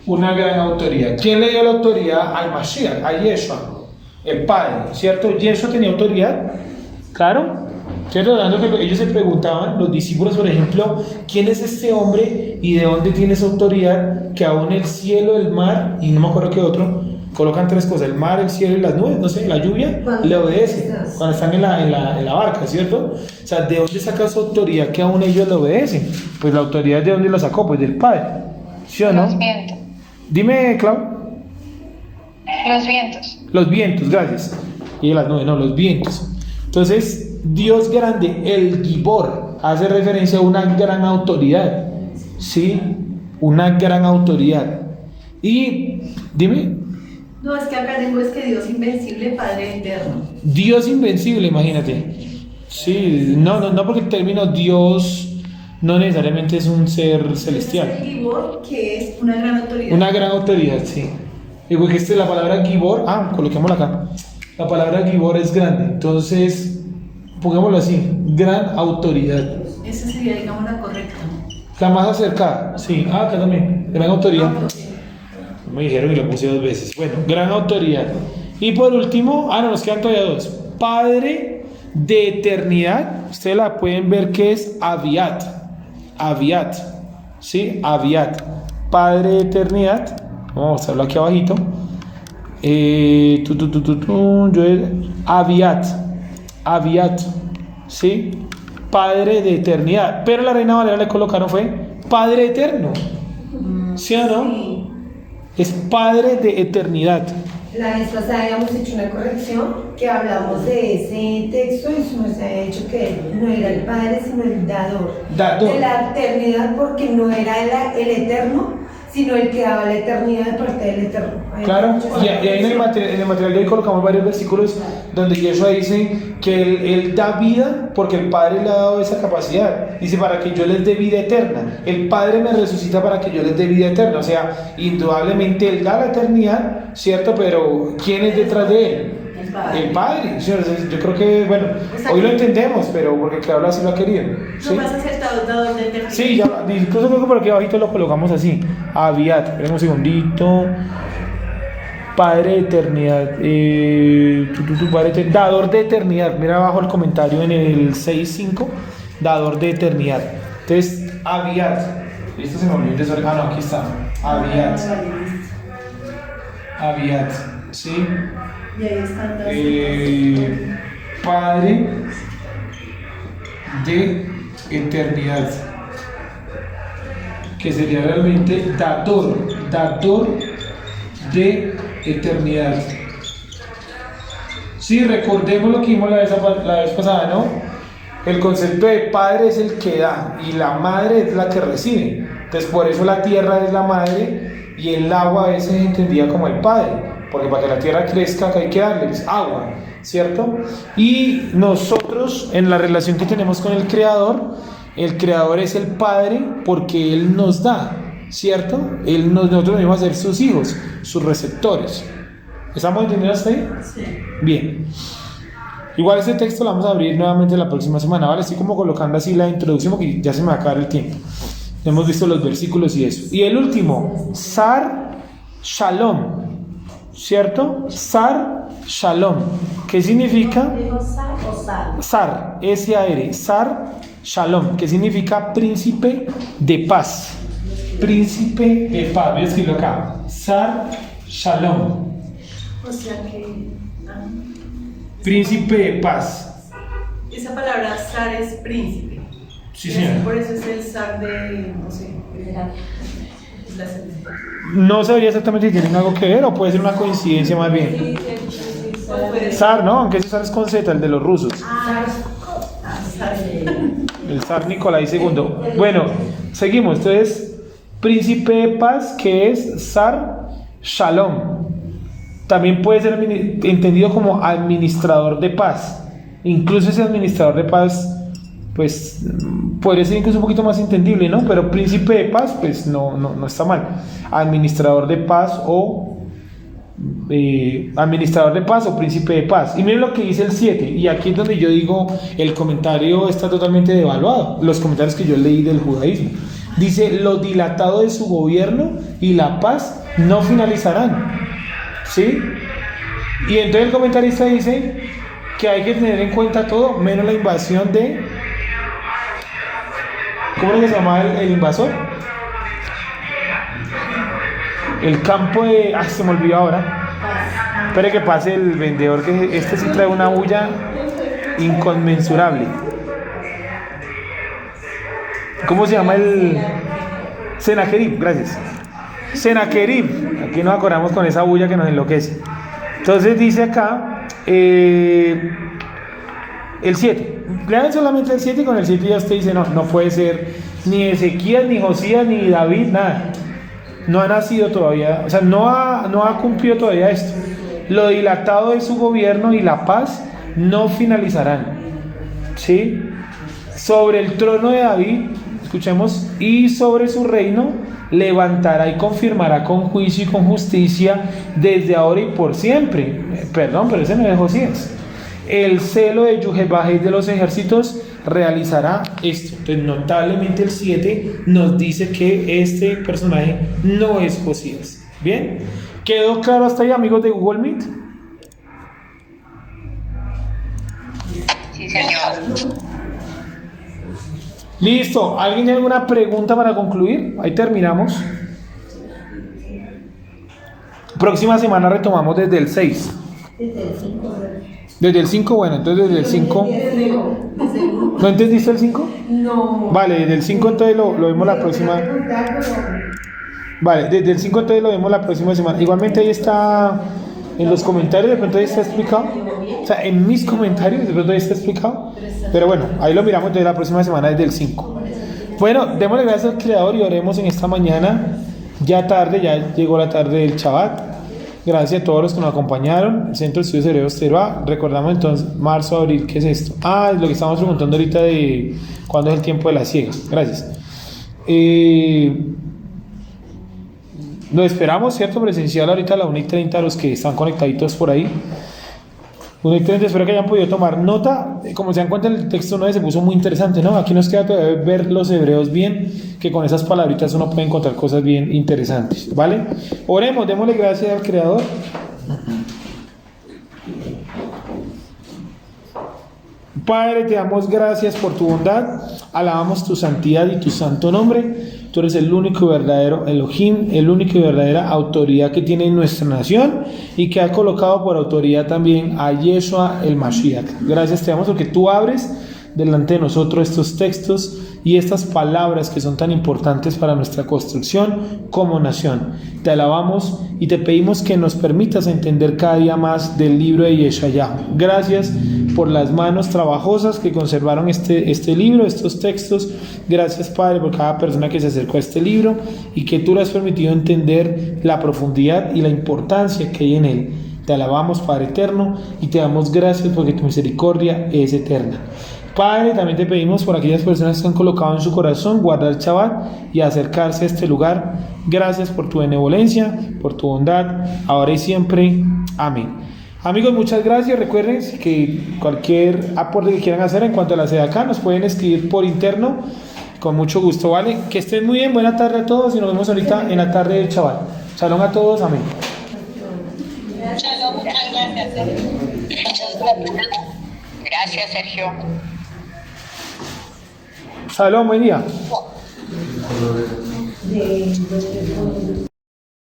[SPEAKER 1] Una gran autoridad. ¿Quién le dio la autoridad al Mashiach? A Yeshua, el Padre, ¿cierto? Yeshua tenía autoridad, claro, ¿cierto? Dando que ellos se preguntaban, los discípulos, por ejemplo, ¿quién es este hombre y de dónde tiene esa autoridad que aún el cielo, el mar, y no me acuerdo qué otro, colocan tres cosas, el mar, el cielo y las nubes, no sé, la lluvia, le obedecen cuando están en la barca, ¿cierto? O sea, ¿de dónde saca su autoridad que aún ellos le obedecen? Pues la autoridad, ¿de dónde la sacó? Pues del Padre, ¿sí o no?
[SPEAKER 6] Los vientos.
[SPEAKER 1] Dime, Clau.
[SPEAKER 6] Los vientos.
[SPEAKER 1] Los vientos, gracias. Y las nubes, no, los vientos. Entonces, Dios grande, el Gibor, hace referencia a una gran autoridad, ¿sí? Una gran autoridad. Y, dime.
[SPEAKER 5] No, es que acá tengo es que Dios invencible, Padre eterno.
[SPEAKER 1] Dios invencible, imagínate. Sí, no, porque el término Dios no necesariamente es un ser celestial.
[SPEAKER 5] Es el Gibor, que es una gran autoridad.
[SPEAKER 1] Una gran autoridad, sí. Y porque la palabra Gibor, coloquémosla acá. La palabra Gibor es grande, entonces, pongámoslo así, gran autoridad.
[SPEAKER 5] Esa sería, digamos, la correcta.
[SPEAKER 1] La más acercada, sí. Acá también, gran autoridad. Me dijeron y lo puse 2 veces. Bueno, gran autoridad. Y por último, nos quedan todavía 2. Padre de eternidad. Ustedes la pueden ver que es Aviat. Aviat. ¿Sí? Aviat. Padre de eternidad. Vamos a hacerlo aquí abajito. Aviat. Aviat. ¿Sí? Padre de eternidad. Pero la Reina Valera le colocaron fue Padre eterno. ¿Sí o no?
[SPEAKER 5] Sí.
[SPEAKER 1] Es Padre de eternidad.
[SPEAKER 4] La vez pasada habíamos hecho una corrección que hablamos de ese texto y se nos había dicho que no era el Padre sino el dador. De la eternidad, porque no era el eterno, sino el que daba la eternidad de parte del eterno.
[SPEAKER 1] Claro, y ahí en el material de hoy colocamos varios versículos donde Yeshua dice que él da vida porque el Padre le ha dado esa capacidad. Dice, para que yo les dé vida eterna. El Padre me resucita para que yo les dé vida eterna. O sea, indudablemente Él da la eternidad, ¿cierto? Pero ¿quién es detrás de Él? El Padre. ¿Sí? Yo creo que, bueno, hoy lo entendemos, pero porque claro, así lo ha querido. ¿Sí?
[SPEAKER 5] No más acertado, dador de eternidad.
[SPEAKER 1] Sí, ya, incluso creo que por aquí abajito lo colocamos así. Aviat, esperen un segundito. Padre de eternidad, dador de eternidad. Mira abajo el comentario en el 6.5, dador de eternidad. Entonces, Aviat. Esto se me olvidó de no, aquí está. Aviat. Aviat, ¿sí?
[SPEAKER 5] Y ahí están
[SPEAKER 1] Padre de eternidad. Que sería realmente dador de eternidad. Sí, recordemos lo que vimos la vez pasada, ¿no? El concepto de padre es el que da y la madre es la que recibe. Entonces por eso la tierra es la madre y el agua a veces es entendida como el padre, porque para que la tierra crezca hay que darles agua, ¿cierto? Y nosotros en la relación que tenemos con el Creador es el Padre porque Él nos da, ¿cierto? Nosotros venimos a ser sus hijos, sus receptores. ¿Estamos entendiendo hasta ahí?
[SPEAKER 5] Sí.
[SPEAKER 1] Bien. Igual este texto lo vamos a abrir nuevamente la próxima semana, ¿vale? Estoy como colocando así la introducción porque ya se me va a acabar el tiempo. Hemos visto los versículos y eso. Y el último, Sar Shalom, ¿cierto? Sar Shalom. ¿Qué significa? Sar, S-A-R, Sar Shalom, que significa príncipe de paz. Príncipe de paz. Voy a escribirlo acá. Sar Shalom.
[SPEAKER 5] O sea que...
[SPEAKER 1] Príncipe de paz.
[SPEAKER 5] Esa palabra zar es príncipe.
[SPEAKER 1] Sí, señor.
[SPEAKER 5] Por eso es el zar de... no sé.
[SPEAKER 1] No sabría exactamente si tienen algo que ver o puede ser una coincidencia más bien. Zar, ¿no? Aunque ese zar es con Z, el de los rusos. El zar Nicolai II. Bueno, seguimos. Entonces, príncipe de paz, que es Sar Shalom. también puede ser entendido como administrador de paz. Incluso ese administrador de paz, pues podría ser incluso un poquito más entendible, ¿no? Pero príncipe de paz, pues no está mal. Administrador de paz o príncipe de paz. Y miren lo que dice el 7, y aquí es donde yo digo el comentario está totalmente devaluado, los comentarios que yo leí del judaísmo. Dice: lo dilatado de su gobierno y la paz no finalizarán, ¿sí? Y entonces el comentarista dice que hay que tener en cuenta todo menos la invasión de, ¿cómo se llamaba el invasor? El campo de... se me olvidó ahora. Espere que pase el vendedor, que este sí trae una bulla inconmensurable. ¿Cómo se llama el...? Senaquerib, gracias. Senaquerib. Aquí nos acordamos con esa bulla que nos enloquece. Entonces dice acá, el 7. Lean solamente el 7 y con el 7 ya usted dice, no puede ser ni Ezequías, ni Josías, ni David, nada. No ha nacido todavía, o sea, no ha cumplido todavía esto. Lo dilatado de su gobierno y la paz no finalizarán, ¿sí? Sobre el trono de David, escuchemos, y sobre su reino levantará y confirmará con juicio y con justicia desde ahora y por siempre. Perdón, pero ese no es Josías. El celo de Yuhebahej de los ejércitos realizará esto. Entonces, notablemente el 7 nos dice que este personaje no es Josías. ¿Bien? ¿Quedó claro hasta ahí, amigos de Google Meet?
[SPEAKER 6] Sí, señor.
[SPEAKER 1] Listo. ¿Alguien tiene alguna pregunta para concluir? Ahí terminamos. Próxima semana retomamos desde el 6. Desde el 5, bueno, entonces desde el 5. ¿No entendiste el 5?
[SPEAKER 4] No.
[SPEAKER 1] Vale, desde el 5 entonces lo vemos la próxima. Vale, desde el 5 entonces lo vemos la próxima semana. Igualmente ahí está en los comentarios, de pronto ahí está explicado. O sea, en mis comentarios de pronto ahí está explicado. Pero bueno, ahí lo miramos desde la próxima semana, desde el 5. Bueno, démosle gracias al Creador y oremos en esta mañana. Ya tarde, ya llegó la tarde del Shabbat. Gracias a todos los que nos acompañaron. El Centro de Estudios Hebreos Teruá. Recordamos entonces marzo, abril, ¿qué es esto? Es lo que estamos preguntando ahorita de cuándo es el tiempo de la siega. Gracias. Lo esperamos, ¿cierto? Presencial ahorita a la 1:30, los que están conectaditos por ahí. 1:30, espero que hayan podido tomar nota. Como se dan cuenta, el texto 9 se puso muy interesante, ¿no? Aquí nos queda todavía ver los hebreos bien, que con esas palabritas uno puede encontrar cosas bien interesantes, ¿vale? Oremos, démosle gracias al Creador. Padre, te damos gracias por tu bondad, alabamos tu santidad y tu santo nombre. Tú eres el único y verdadero Elohim, el único y verdadera autoridad que tiene nuestra nación y que ha colocado por autoridad también a Yeshua el Mashiach. Gracias te damos porque tú abres delante de nosotros estos textos y estas palabras que son tan importantes para nuestra construcción como nación. Te alabamos y te pedimos que nos permitas entender cada día más del libro de Yeshayahu. Gracias por las manos trabajosas que conservaron este libro, estos textos. Gracias, Padre, por cada persona que se acercó a este libro y que tú le has permitido entender la profundidad y la importancia que hay en él. Te alabamos, Padre eterno, y te damos gracias porque tu misericordia es eterna. Padre, también te pedimos por aquellas personas que han colocado en su corazón guardar el Shabbat y acercarse a este lugar. Gracias por tu benevolencia, por tu bondad, ahora y siempre. Amén. Amigos, muchas gracias. Recuerden que cualquier aporte que quieran hacer en cuanto a la sede acá, nos pueden escribir por interno, con mucho gusto, ¿vale? Que estén muy bien, buena tarde a todos y nos vemos ahorita en la tarde del Shabbat. Shalom a todos, amén.
[SPEAKER 3] Shalom, muchas gracias.
[SPEAKER 6] Gracias, Sergio.
[SPEAKER 1] Shalom, buen día.